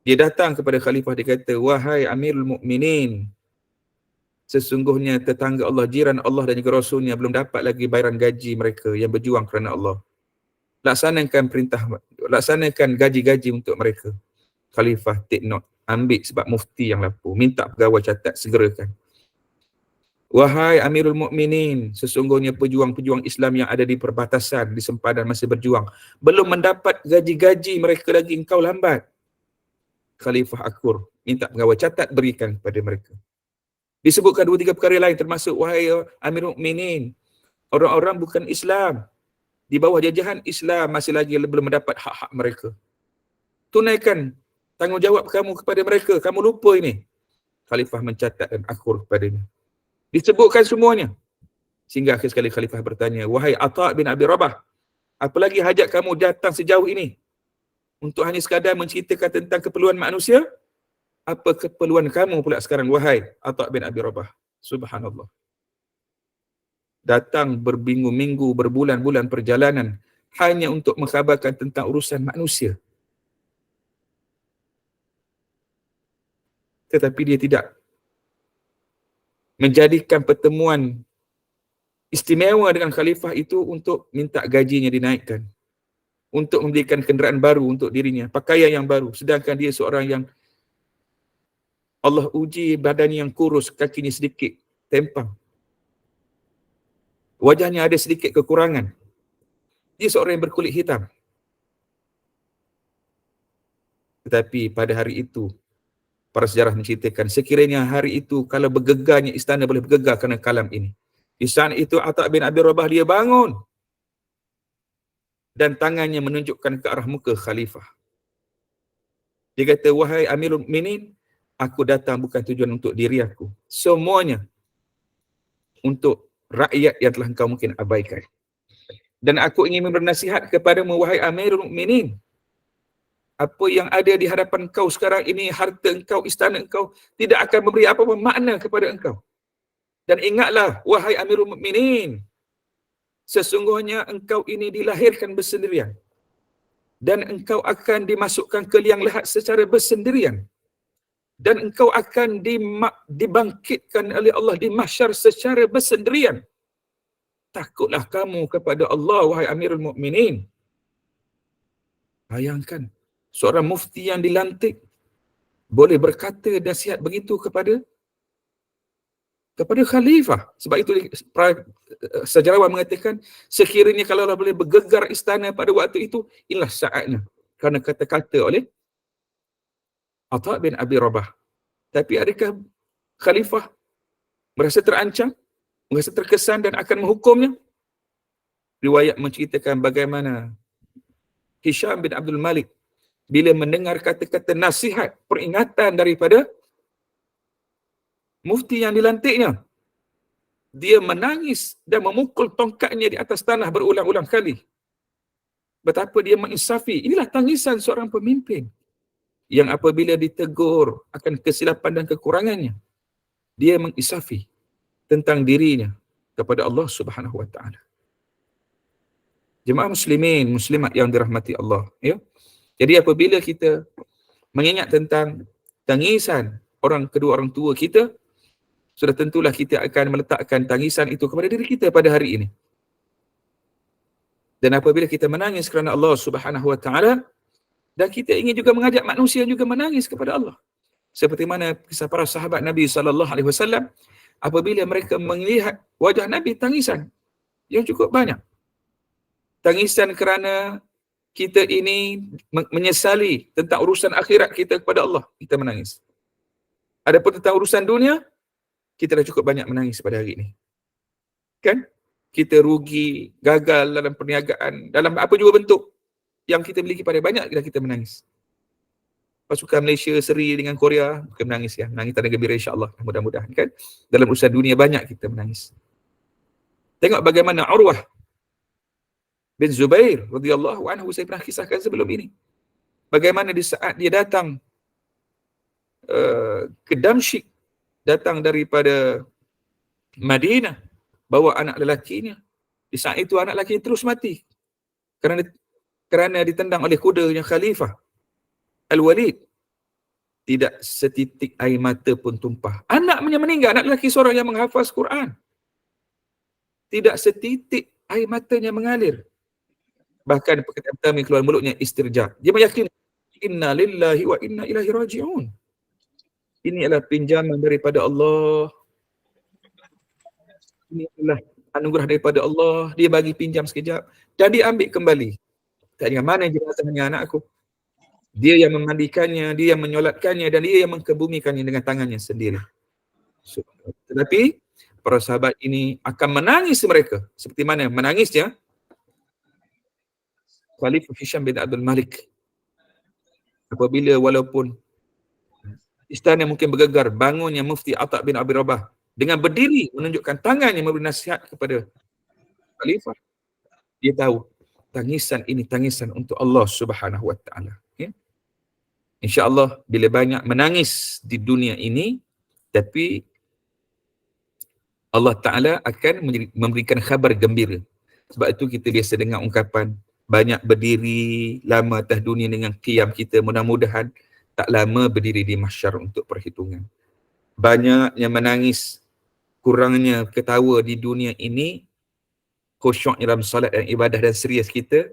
dia datang kepada khalifah, dia kata, wahai Amirul Mukminin, sesungguhnya tetangga Allah, jiran Allah dan juga Rasulnya belum dapat lagi bayaran gaji mereka yang berjuang kerana Allah. Laksanakan gaji-gaji untuk mereka. Khalifah take note, ambil sebab mufti yang lapor, minta pegawai catat, segerakan. Wahai Amirul Mukminin, sesungguhnya pejuang-pejuang Islam yang ada di perbatasan, di sempadan masih berjuang, belum mendapat gaji-gaji mereka lagi, engkau lambat. Khalifah Akur minta pegawai catat, berikan kepada mereka. Disebutkan 2-3 perkara lain, termasuk wahai Amirul Mukminin, orang-orang bukan Islam, di bawah jajahan Islam masih lagi belum mendapat hak-hak mereka. Tunaikan tanggungjawab kamu kepada mereka, kamu lupa ini. Khalifah mencatat dan akur kepadanya. Disebutkan semuanya. Sehingga akhir sekali Khalifah bertanya, wahai Atha' bin Abi Rabah, apa lagi hajat kamu datang sejauh ini? Untuk hanya sekadar menceritakan tentang keperluan manusia? Apa keperluan kamu pula sekarang, wahai Atha' bin Abi Rabah? Subhanallah. Datang berminggu-minggu, berbulan-bulan perjalanan hanya untuk mengkhabarkan tentang urusan manusia. Tetapi dia tidak menjadikan pertemuan istimewa dengan khalifah itu untuk minta gajinya dinaikkan, untuk memberikan kenderaan baru untuk dirinya, pakaian yang baru, sedangkan dia seorang yang Allah uji badannya yang kurus, kakinya sedikit tempang, wajahnya ada sedikit kekurangan. Dia seorang yang berkulit hitam. Tetapi pada hari itu, para sejarah menceritakan, sekiranya hari itu kalau bergegarnya istana boleh bergegar kerana kalam ini. Di saat itu Atha' bin Abi Rabah dia bangun dan tangannya menunjukkan ke arah muka khalifah. Dia kata, wahai Amirul Mukminin, aku datang bukan tujuan untuk diri aku. Semuanya untuk rakyat yang telah engkau mungkin abaikan. Dan aku ingin bernasihat kepadamu, wahai Amirul Mukminin, apa yang ada di hadapan engkau sekarang ini, harta engkau, istana engkau, tidak akan memberi apa-apa makna kepada engkau. Dan ingatlah, wahai Amirul Mukminin, sesungguhnya engkau ini dilahirkan bersendirian. Dan engkau akan dimasukkan ke liang lahat secara bersendirian. Dan engkau akan dibangkitkan oleh Allah di mahsyar secara bersendirian. Takutlah kamu kepada Allah, wahai Amirul Mukminin. Bayangkan, seorang mufti yang dilantik boleh berkata nasihat begitu kepada khalifah. Sebab itu sejarawan mengatakan, sekiranya kalau Allah boleh bergegar istana pada waktu itu, inilah saatnya. Kerana kata-kata oleh Atha' bin Abi Rabah. Tapi adakah khalifah merasa terancam, merasa terkesan dan akan menghukumnya? Riwayat menceritakan bagaimana Hisham bin Abdul Malik bila mendengar kata-kata nasihat, peringatan daripada mufti yang dilantiknya, dia menangis dan memukul tongkatnya di atas tanah berulang-ulang kali. Betapa dia menginsafi. Inilah tangisan seorang pemimpin yang apabila ditegur akan kesilapan dan kekurangannya, dia menginsafi tentang dirinya kepada Allah Subhanahu wa taala. Jemaah muslimin, muslimat yang dirahmati Allah, ya. Jadi apabila kita mengingat tentang tangisan kedua orang tua kita, sudah tentulah kita akan meletakkan tangisan itu kepada diri kita pada hari ini. Dan apabila kita menangis kerana Allah Subhanahu wa taala, dan kita ingin juga mengajak manusia juga menangis kepada Allah. Seperti mana kisah para sahabat Nabi sallallahu alaihi wasallam, apabila mereka melihat wajah Nabi, tangisan yang cukup banyak. Tangisan kerana kita ini menyesali tentang urusan akhirat kita kepada Allah, kita menangis. Adapun tentang urusan dunia, kita dah cukup banyak menangis pada hari ini. Kan? Kita rugi, gagal dalam perniagaan, dalam apa juga bentuk yang kita miliki, pada banyak kita menangis. Pasukan Malaysia seri dengan Korea, bukan menangis ya, menangis tanda gembira insya-Allah, mudah-mudahan kan. Dalam urusan dunia banyak kita menangis. Tengok bagaimana Urwah bin Zubair radhiyallahu anhu, saya pernah kisahkan sebelum ini. Bagaimana di saat dia datang ke Damsyik, datang daripada Madinah, bawa anak lelakinya. Di saat itu anak lelaki terus mati kerana ditendang oleh kudanya Khalifah Al-Walid. Tidak setitik air mata pun tumpah. Anaknya meninggal, anak lelaki seorang yang menghafaz Quran. Tidak setitik air matanya mengalir. Bahkan perkataan pertama keluar mulutnya istirja. Dia meyakini, inna lillahi wa inna ilaihi raji'un. Ini adalah pinjaman daripada Allah. Ini adalah anugerah daripada Allah, dia bagi pinjam sekejap dan dia ambil kembali. Tanya mana jenazahnya anak aku? Dia yang memandikannya, dia yang menyolatkannya dan dia yang mengkebumikannya dengan tangannya sendiri. Tetapi para sahabat ini akan menangis mereka. Seperti mana menangisnya Khalifah Hisham bin Abdul Malik apabila walaupun istana mungkin bergegar, bangunnya Mufti Atha bin Abi Rabah dengan berdiri menunjukkan tangannya memberi nasihat kepada Khalifah. Dia tahu tangisan ini tangisan untuk Allah Subhanahu Wa Taala. Ya? InsyaAllah bila banyak menangis di dunia ini, tapi Allah Ta'ala akan memberikan khabar gembira. Sebab itu kita biasa dengar ungkapan banyak berdiri lama atas dunia dengan qiyam kita, mudah-mudahan tak lama berdiri di mahsyar untuk perhitungan. Banyak yang menangis, kurangnya ketawa di dunia ini, khusyuk dalam salat dan ibadah dan serius kita,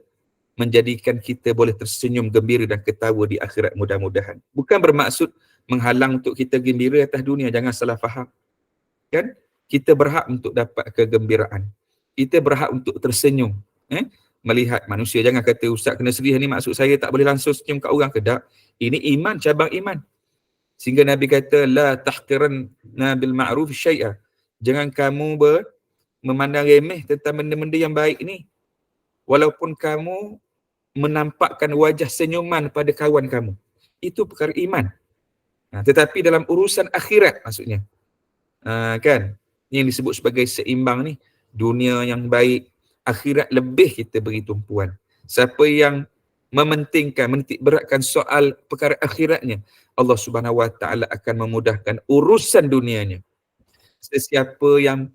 menjadikan kita boleh tersenyum gembira dan ketawa di akhirat mudah-mudahan. Bukan bermaksud menghalang untuk kita gembira atas dunia, jangan salah faham. Kan? Kita berhak untuk dapat kegembiraan. Kita berhak untuk tersenyum. Melihat manusia. Jangan kata ustaz kena sedih ni maksud saya tak boleh langsung senyum kat orang ke tak. Ini iman, cabang iman. Sehingga Nabi kata la tahqiranna bil ma'ruf syai'a. Jangan kamu memandang remeh tentang benda-benda yang baik ni. Walaupun kamu menampakkan wajah senyuman pada kawan kamu. Itu perkara iman. Tetapi dalam urusan akhirat maksudnya. Kan? Yang disebut sebagai seimbang ni. Dunia yang baik, akhirat lebih kita beri tumpuan. Siapa yang mementingkan, menitik beratkan soal perkara akhiratnya, Allah Subhanahu Wa Taala akan memudahkan urusan dunianya. Sesiapa yang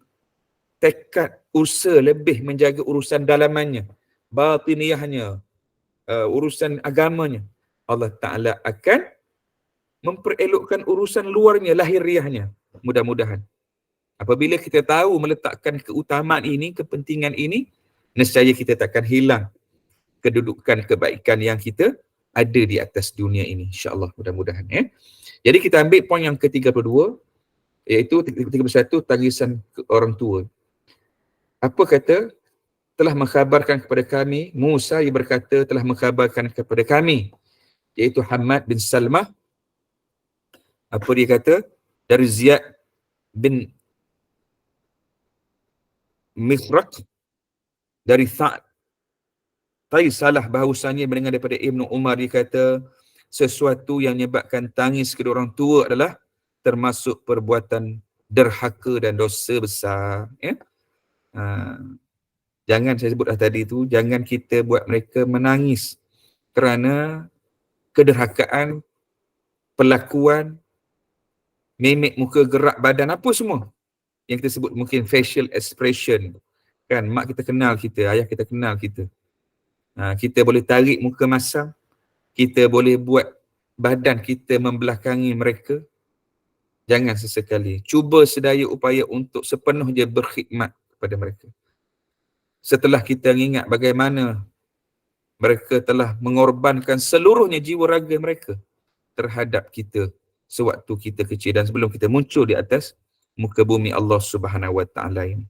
tekad usaha lebih menjaga urusan dalamannya, batiniyahnya, urusan agamanya, Allah Ta'ala akan memperelokkan urusan luarnya, lahiriahnya. Mudah-mudahan. Apabila kita tahu meletakkan keutamaan ini, kepentingan ini, nescaya kita takkan hilang kedudukan kebaikan yang kita ada di atas dunia ini. InsyaAllah mudah-mudahan. Jadi kita ambil poin yang ke-32, iaitu 31, tangisan orang tua. Apa kata? Telah mengkhabarkan kepada kami, Musa yang berkata telah mengkhabarkan kepada kami, iaitu Hamad bin Salmah. Apa dia kata? Dari Ziyad bin Misrak, dari Sa'ad. Tapi salah bahawasanya mendengar daripada Ibnu Umar, dia kata sesuatu yang menyebabkan tangis kedua orang tua adalah termasuk perbuatan derhaka dan dosa besar. Jangan, saya sebut tadi tu, jangan kita buat mereka menangis kerana kederhakaan, perlakuan, mimik muka, gerak badan, apa semua yang kita sebut mungkin facial expression. Kan, mak kita kenal kita, ayah kita kenal kita. Kita boleh tarik muka masam, kita boleh buat badan kita membelakangi mereka. Jangan sesekali. Cuba sedaya upaya untuk sepenuhnya berkhidmat kepada mereka. Setelah kita ingat bagaimana mereka telah mengorbankan seluruhnya jiwa raga mereka terhadap kita sewaktu kita kecil dan sebelum kita muncul di atas muka bumi Allah Subhanahu Wa Taala ini.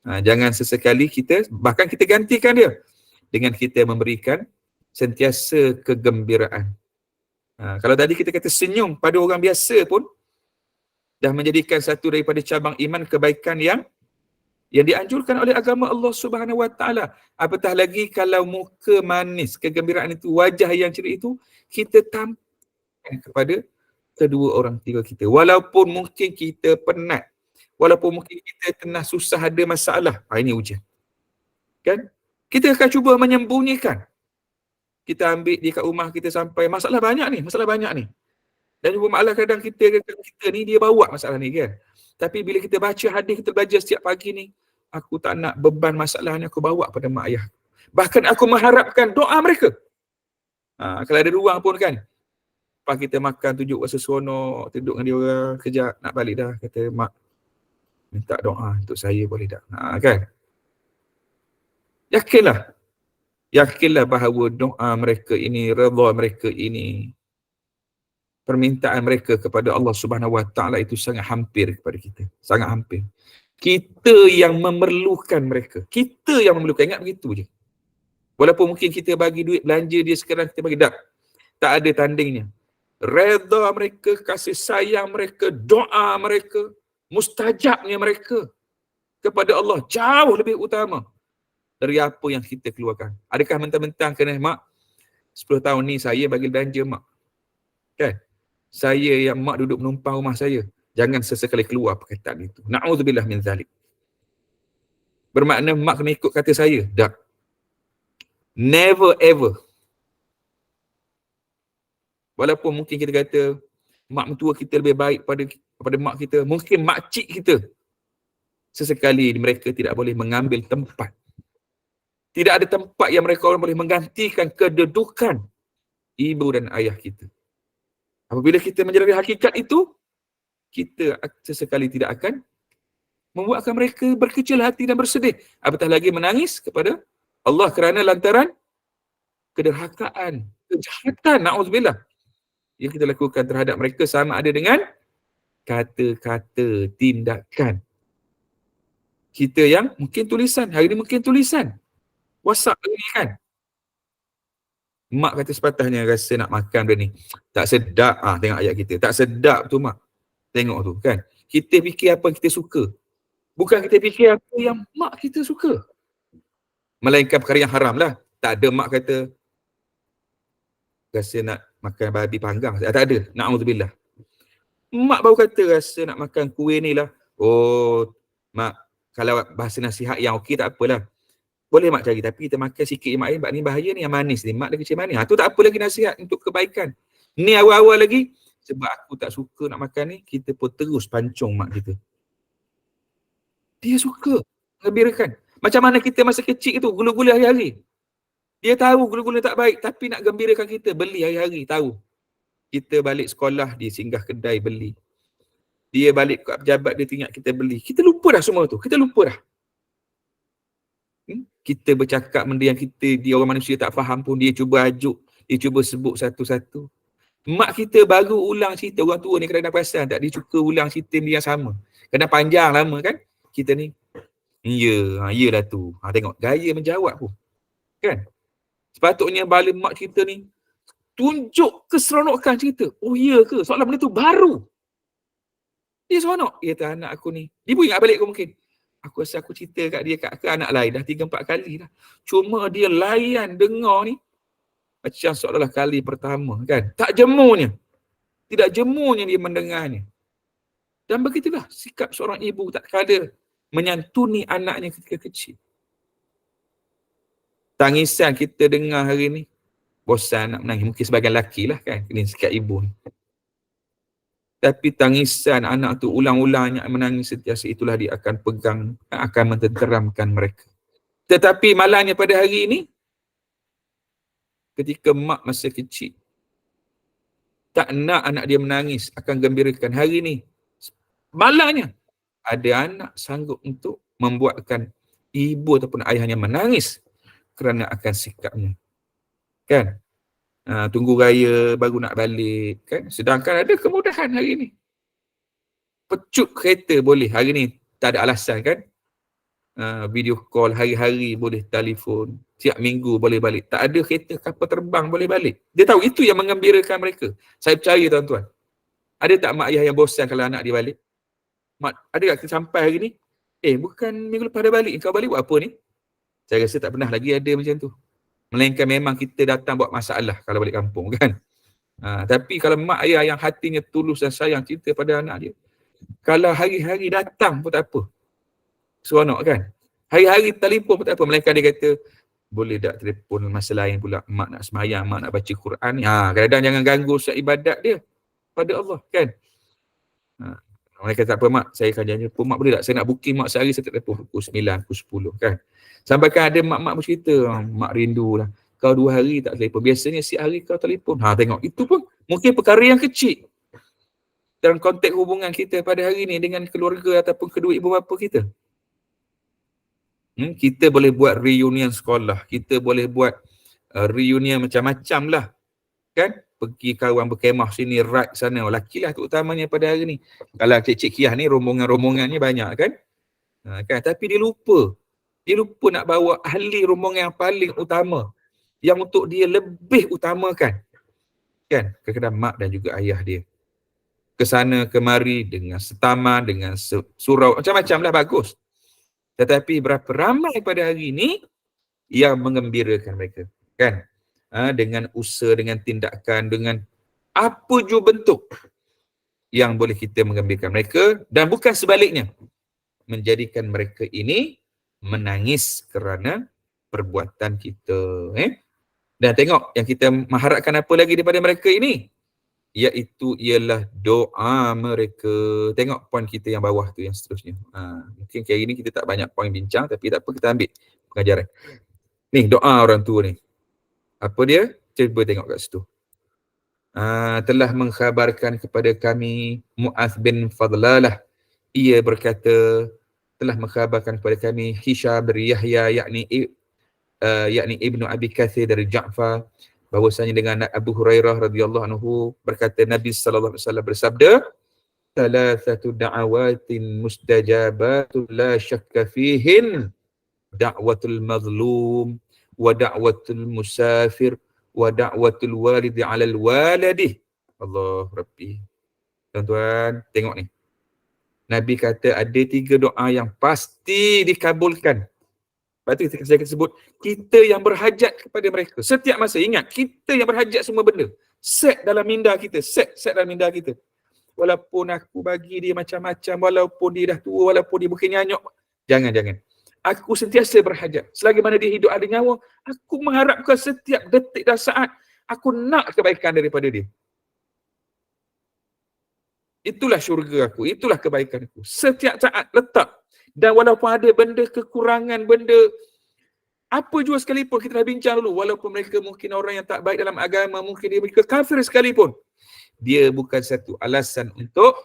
Jangan sesekali kita, bahkan kita gantikan dia dengan kita memberikan sentiasa kegembiraan. Kalau tadi kita kata senyum pada orang biasa pun dah menjadikan satu daripada cabang iman kebaikan yang dianjurkan oleh agama Allah Subhanahu Wa Taala. Apatah lagi kalau muka manis, kegembiraan itu, wajah yang ceria itu kita tampilkan kepada kedua orang tua kita. Walaupun mungkin kita penat, walaupun mungkin kita tengah susah, ada masalah, ini ujian. Kan? Kita akan cuba menyembunyikan. Kita ambil dia kat rumah kita sampai masalah banyak ni. Dan juga malah kadang kita ni dia bawa masalah ni kan. Tapi bila kita baca hadis, kita belajar setiap pagi ni, aku tak nak beban masalah ni aku bawa pada mak ayah. Bahkan aku mengharapkan doa mereka. Kalau ada ruang pun kan, lepas kita makan tunjuk rasa seronok, duduk dengan dia orang, kejap nak balik dah, kata mak minta doa untuk saya boleh tak? Kan? Yakinlah bahawa doa mereka ini, redha mereka ini, permintaan mereka kepada Allah Subhanahu Wa Taala itu sangat hampir kepada kita. Sangat hampir. Kita yang memerlukan mereka. Kita yang memerlukan. Ingat begitu je. Walaupun mungkin kita bagi duit belanja dia sekarang, kita bagi. Tak ada tandingnya. Redha mereka, kasih sayang mereka, doa mereka, mustajabnya mereka kepada Allah jauh lebih utama dari apa yang kita keluarkan. Adakah mentang-mentang kena, mak, 10 tahun ni saya bagi belanja mak. Kan? Saya yang mak duduk menumpang rumah saya. Jangan sesekali keluar perkataan itu. Na'udzubillah min zalik. Bermakna mak kena ikut kata saya. Tak. Never ever. Walaupun mungkin kita kata mak mentua kita lebih baik pada mak kita. Mungkin makcik kita. Sesekali mereka tidak boleh mengambil tempat. Tidak ada tempat yang mereka boleh menggantikan kedudukan ibu dan ayah kita. Apabila kita menjadi hakikat itu, kita sesekali tidak akan membuatkan mereka berkecil hati dan bersedih. Apatah lagi menangis kepada Allah kerana lantaran kederhakaan, kejahatan, na'udzubillah, yang kita lakukan terhadap mereka sama ada dengan kata-kata, tindakan. Kita yang mungkin tulisan, hari ni mungkin tulisan. WhatsApp hari ni kan. Mak kata sepatahnya rasa nak makan benda ni. Tak sedap. Tengok ayat kita. Tak sedap tu mak. Tengok tu kan. Kita fikir apa yang kita suka. Bukan kita fikir apa yang mak kita suka. Melainkan perkara yang haram lah. Tak ada mak kata rasa nak makan babi panggang. Tak ada. Na'udzubillah. Mak baru kata rasa nak makan kuih ni lah. Oh, mak, kalau bahasa nasihat yang okey tak apalah. Boleh mak cari, tapi kita makan sikit mak ni bahaya ni, yang manis ni. Mak dah kecil manis. Tu tak apa lagi nasihat untuk kebaikan. Ni awal-awal lagi, sebab aku tak suka nak makan ni, kita pun terus pancung mak kita. Dia suka, gembirakan. Macam mana kita masa kecil tu, gula-gula hari-hari. Dia tahu gula-gula tak baik, tapi nak gembirakan kita, beli hari-hari, tahu. Kita balik sekolah, dia singgah kedai beli. Dia balik ke pejabat, dia ingat kita beli. Kita lupa dah semua tu, kita lupa dah. Kita bercakap benda yang dia orang manusia tak faham pun, dia cuba ajuk, dia cuba sebut satu-satu. Mak kita baru ulang cerita, orang tua ni kadang-kadang perasan tak, dia suka ulang cerita yang sama. Kadang panjang lama kan, kita ni, iyalah tu. Tengok, gaya menjawab pun. Kan? Sepatutnya balik mak cerita ni, tunjuk keseronokan cerita. Oh iya ke? Soalan benda tu baru. Dia seronok. Dia kata, anak aku ni. Dia pun ingat balik kau mungkin. Aku rasa aku cerita kat dia, kat anak lain dah 3-4 kali dah. Cuma dia layan dengar ni macam seolah-olah kali pertama kan. Tak jemunya. Tidak jemunya dia mendengarnya. Dan begitulah sikap seorang ibu tak kada menyantuni anaknya ketika kecil. Tangisan kita dengar hari ni, bosan nak menangis. Mungkin sebagian lelaki lah kan, ini sikap ibu ni. Tapi tangisan anak tu ulang-ulangnya menangis sentiasa, itulah dia akan pegang, akan mententeramkan mereka. Tetapi malangnya pada hari ini, ketika mak masa kecil tak nak anak dia menangis, akan gembirakan. Hari ini, malangnya ada anak sanggup untuk membuatkan ibu ataupun ayahnya menangis kerana akan sikapnya. Kan? Tunggu raya baru nak balik kan, sedangkan ada kemudahan hari ni, pecut kereta boleh hari ni, tak ada alasan kan, video call hari-hari boleh, telefon tiap minggu boleh balik, tak ada kereta kapal terbang boleh balik. Dia tahu itu yang mengembirakan mereka. Saya percaya tuan-tuan, ada tak mak ayah yang bosan kalau anak dia balik? Mak, ada tak sampai hari ni, bukan minggu lepas dah balik, kau balik buat apa ni? Saya rasa tak pernah lagi ada macam tu. Melainkan memang kita datang buat masalah kalau balik kampung kan. Tapi kalau mak ayah yang hatinya tulus dan sayang cinta pada anak dia, kalau hari-hari datang pun tak apa. Seronok kan. Hari-hari telefon pun tak apa. Melainkan dia kata, boleh tak telefon masa lain pula, mak nak semayang, mak nak baca Quran ni. Kadang-kadang jangan ganggu usaha ibadat dia pada Allah kan. Mereka kata, tak apa mak, saya akan janji pun mak, boleh tak saya nak booking mak sehari, saya tak telefon pukul 9, pukul 10 kan. Sampai kan ada mak-mak bercerita, mak rindu lah, kau 2 hari tak telefon, biasanya siap hari kau telefon. Tengok, itu pun mungkin perkara yang kecil dalam konteks hubungan kita pada hari ni dengan keluarga ataupun kedua ibu bapa kita. Kita boleh buat reunion sekolah, kita boleh buat reunion macam-macam lah kan, pergi kawan berkemah sini, ride sana, lelaki lah terutamanya pada hari ni. Kalau cik-cik Kiah ni rombongan-rombongannya banyak kan, Kan? Tapi dia lupa nak bawa ahli rombongan yang paling utama, yang untuk dia lebih utamakan, kan? Kadang-kadang mak dan juga ayah dia ke sana kemari dengan setaman, dengan surau, macam-macam lah, bagus. Tetapi berapa ramai pada hari ini yang mengembirakan mereka, kan? Dengan usaha, dengan tindakan, dengan apa jua bentuk yang boleh kita menggembirakan mereka, dan bukan sebaliknya, menjadikan mereka ini menangis kerana perbuatan kita. Dan tengok, yang kita mengharapkan apa lagi daripada mereka ini, iaitu ialah doa mereka. Tengok poin kita yang bawah tu, yang seterusnya. Mungkin kali ini kita tak banyak poin bincang, tapi tak apa, kita ambil pengajaran. Ni doa orang tua ni. Apa dia? Cuba tengok kat situ. Telah mengkhabarkan kepada kami Mu'adz bin Fadlalah, ia berkata, telah mengkhabarkan kepada kami Hisham dari Yahya, yakni Ibnu Abi Kathir dari Ja'far, bahwasanya dengan Abu Hurairah radhiyallahu anhu berkata, Nabi sallallahu alaihi wasallam bersabda, "Thalathatu da'awatin mustajabatun la syakka fihin, da'watul mazlum, wa da'watul musafir, wa da'watul walidi 'alal waladi." Allah Rabbi. Tuan-tuan, tengok ni. Nabi kata ada 3 doa yang pasti dikabulkan. Lepas tu saya sebut, kita yang berhajat kepada mereka. Setiap masa, ingat, kita yang berhajat semua benda. Set dalam minda kita, set dalam minda kita. Walaupun aku bagi dia macam-macam, walaupun dia dah tua, walaupun dia mungkin nyanyuk, jangan. Aku sentiasa berhajat. Selagi mana dia hidup ada nyawa, aku mengharapkan setiap detik dan saat, aku nak kebaikan daripada dia. Itulah syurga aku, itulah kebaikan aku. Setiap saat letak. Dan walaupun ada benda kekurangan, benda apa jua sekalipun, kita dah bincang dulu, walaupun mereka mungkin orang yang tak baik dalam agama, mungkin mereka kafir sekalipun, dia bukan satu alasan untuk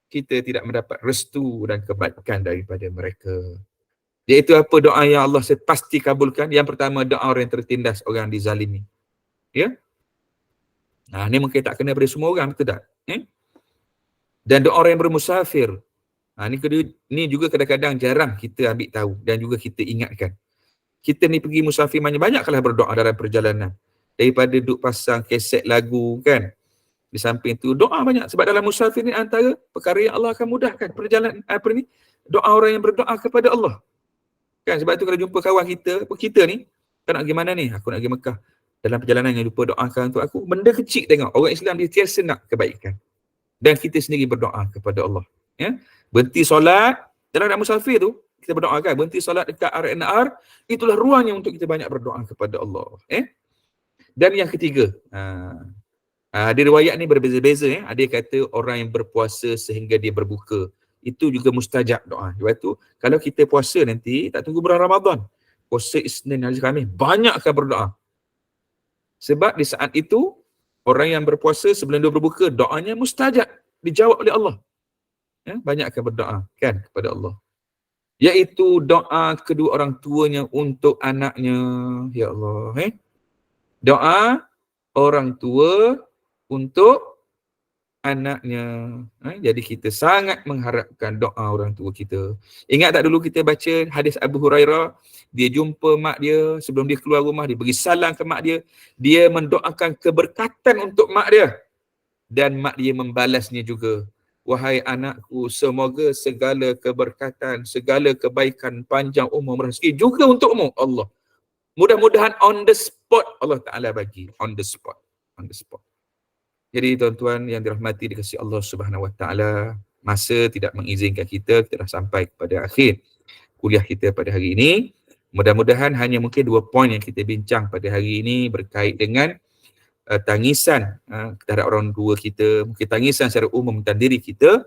kita tidak mendapat restu dan kebaikan daripada mereka. Iaitu apa doa yang Allah pasti kabulkan? Yang pertama, doa orang yang tertindas, orang dizalimi. Ya? Ni mungkin tak kena pada semua orang, betul tak? Dan doa orang yang bermusafir. Ni juga kadang-kadang jarang kita ambil tahu dan juga kita ingatkan. Kita ni pergi musafir banyak-banyaklah berdoa dalam perjalanan. Daripada duduk pasang kaset lagu, kan? Di samping tu doa banyak. Sebab dalam musafir ni antara perkara yang Allah akan mudahkan perjalanan doa orang yang berdoa kepada Allah. Kan? Sebab tu kalau jumpa kawan kita ni, kau nak pergi mana ni? Aku nak pergi Mekah. Dalam perjalanan yang lupa doakan untuk aku. Benda kecil, tengok. Orang Islam dia tiasa nak kebaikan. Dan kita sendiri berdoa kepada Allah. Ya? Berhenti solat, dalam nak musafir tu, kita berdoa, kan? Berhenti solat dekat RNR, itulah ruangnya untuk kita banyak berdoa kepada Allah. Dan yang ketiga, ada riwayat ni berbeza-beza. Ada yang kata orang yang berpuasa sehingga dia berbuka, itu juga mustajab doa. Sebab tu, kalau kita puasa nanti, tak tunggu bulan Ramadan, puasa Isnin hari Khamis, banyakkan berdoa. Sebab di saat itu, orang yang berpuasa sebelum dia berbuka, doanya mustajab, dijawab oleh Allah. Banyakkan berdoa, kan, kepada Allah. Iaitu doa kedua orang tuanya untuk anaknya. Ya Allah. Doa orang tua untuk anaknya. Jadi kita sangat mengharapkan doa orang tua kita. Ingat tak dulu kita baca hadis Abu Hurairah, dia jumpa mak dia, sebelum dia keluar rumah, dia bagi salam ke mak dia, dia mendoakan keberkatan untuk mak dia. Dan mak dia membalasnya juga, wahai anakku, semoga segala keberkatan, segala kebaikan, panjang umur, rezeki juga untukmu, Allah. Mudah-mudahan on the spot Allah Ta'ala bagi. On the spot. Jadi tuan-tuan yang dirahmati dikasihi Allah Subhanahu Wa Ta'ala, masa tidak mengizinkan kita dah sampai kepada akhir kuliah kita pada hari ini. Mudah-mudahan hanya mungkin 2 poin yang kita bincang pada hari ini berkait dengan tangisan terhadap orang tua kita, mungkin tangisan secara umum tentang diri kita.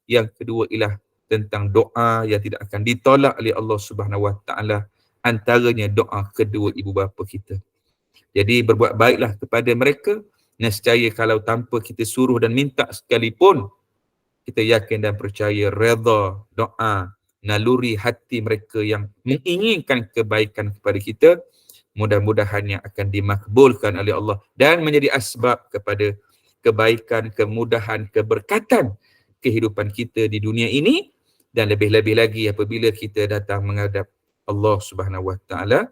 Yang kedua ialah tentang doa yang tidak akan ditolak oleh Allah Subhanahu Wa Ta'ala, antaranya doa kedua ibu bapa kita. Jadi berbuat baiklah kepada mereka, nescaya kalau tanpa kita suruh dan minta sekalipun, kita yakin dan percaya redha doa naluri hati mereka yang menginginkan kebaikan kepada kita, mudah-mudahan yang akan dimakbulkan oleh Allah dan menjadi asbab kepada kebaikan, kemudahan, keberkatan kehidupan kita di dunia ini dan lebih-lebih lagi apabila kita datang menghadap Allah Subhanahu Wa Taala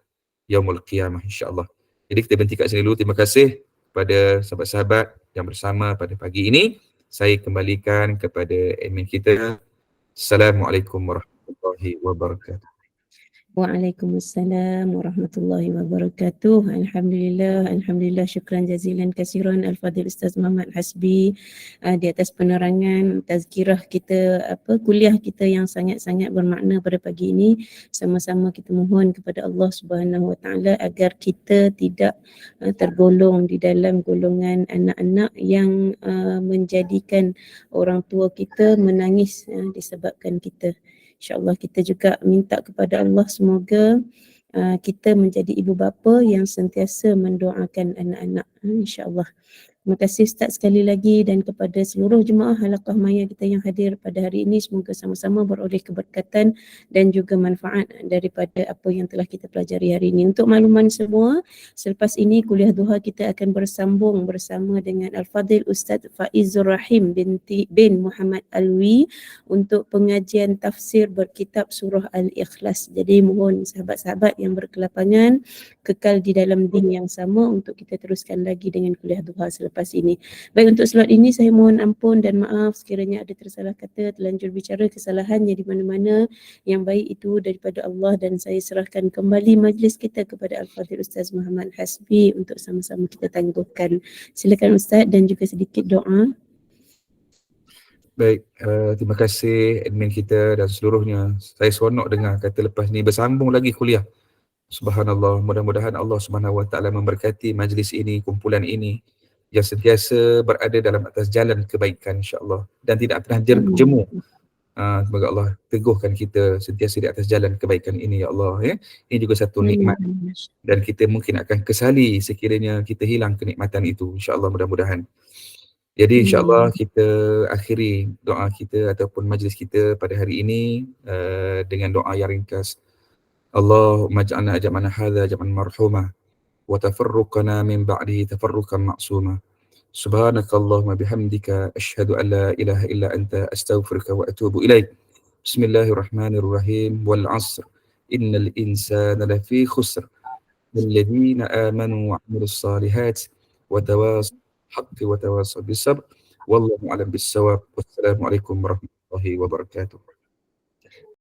yaumul qiyamah, insya-Allah. Jadi kita berhenti kat sini dulu. Terima kasih kepada sahabat-sahabat yang bersama pada pagi ini. Saya kembalikan kepada admin kita. Assalamualaikum warahmatullahi wabarakatuh. Waalaikumsalam warahmatullahi wabarakatuh. Alhamdulillah, alhamdulillah, syukran jazilan kasiran Al-Fadhil Ustaz Muhammad Hasbi di atas penerangan tazkirah kita, kuliah kita yang sangat-sangat bermakna pada pagi ini. Sama-sama kita mohon kepada Allah Subhanahu Wa Taala agar kita tidak tergolong di dalam golongan anak-anak yang menjadikan orang tua kita menangis disebabkan kita. InsyaAllah kita juga minta kepada Allah semoga kita menjadi ibu bapa yang sentiasa mendoakan anak-anak, insyaAllah. Terima kasih Ustaz sekali lagi dan kepada seluruh jemaah Halaqah Maya kita yang hadir pada hari ini. Semoga sama-sama beroleh keberkatan dan juga manfaat daripada apa yang telah kita pelajari hari ini. Untuk makluman semua, selepas ini kuliah duha kita akan bersambung bersama dengan Al-Fadhil Ustaz Faizur Rahim bin Muhammad Alwi untuk pengajian tafsir berkitab surah Al-Ikhlas. Jadi mohon sahabat-sahabat yang berkelapangan kekal di dalam din yang sama untuk kita teruskan lagi dengan kuliah duha selepas ini. Baik, untuk slot ini saya mohon ampun dan maaf sekiranya ada tersalah kata, terlanjur bicara, kesalahannya di mana-mana. Yang baik itu daripada Allah dan saya serahkan kembali majlis kita kepada Al-Fadhil Ustaz Muhammad Hasbi untuk sama-sama kita tangguhkan. Silakan Ustaz dan juga sedikit doa. Baik, terima kasih admin kita dan seluruhnya. Saya seronok dengar kata lepas ni bersambung lagi kuliah. Subhanallah, mudah-mudahan Allah Subhanahu Wa Taala memberkati majlis ini, kumpulan ini yang sentiasa berada dalam atas jalan kebaikan, insya-Allah, dan tidak pernah jemu. Semoga Allah teguhkan kita sentiasa di atas jalan kebaikan ini, ya Allah, ya. Ini juga satu nikmat dan kita mungkin akan kesali sekiranya kita hilang kenikmatan itu, insya-Allah, mudah-mudahan. Jadi insya-Allah kita akhiri doa kita ataupun majlis kita pada hari ini dengan doa yang ringkas. Allahumma ij'alna jam'ana hadza jam'an marhuma wa tafarruqana min ba'dihi tafarruqan ma'suma. Subhanakallahumma bihamdika asyhadu an la ilaha illa anta astaghfiruka wa atubu ilaik. Bismillahirrahmanirrahim. Wal 'ashr innal insana lafi khusr. Lilladzina amanu wa 'amilus shalihat wa tawasaw bil haqqi wa tawasaw bis sabr. Wallahu a'lam bis shawab. Wassalamualaikum warahmatullahi wabarakatuh.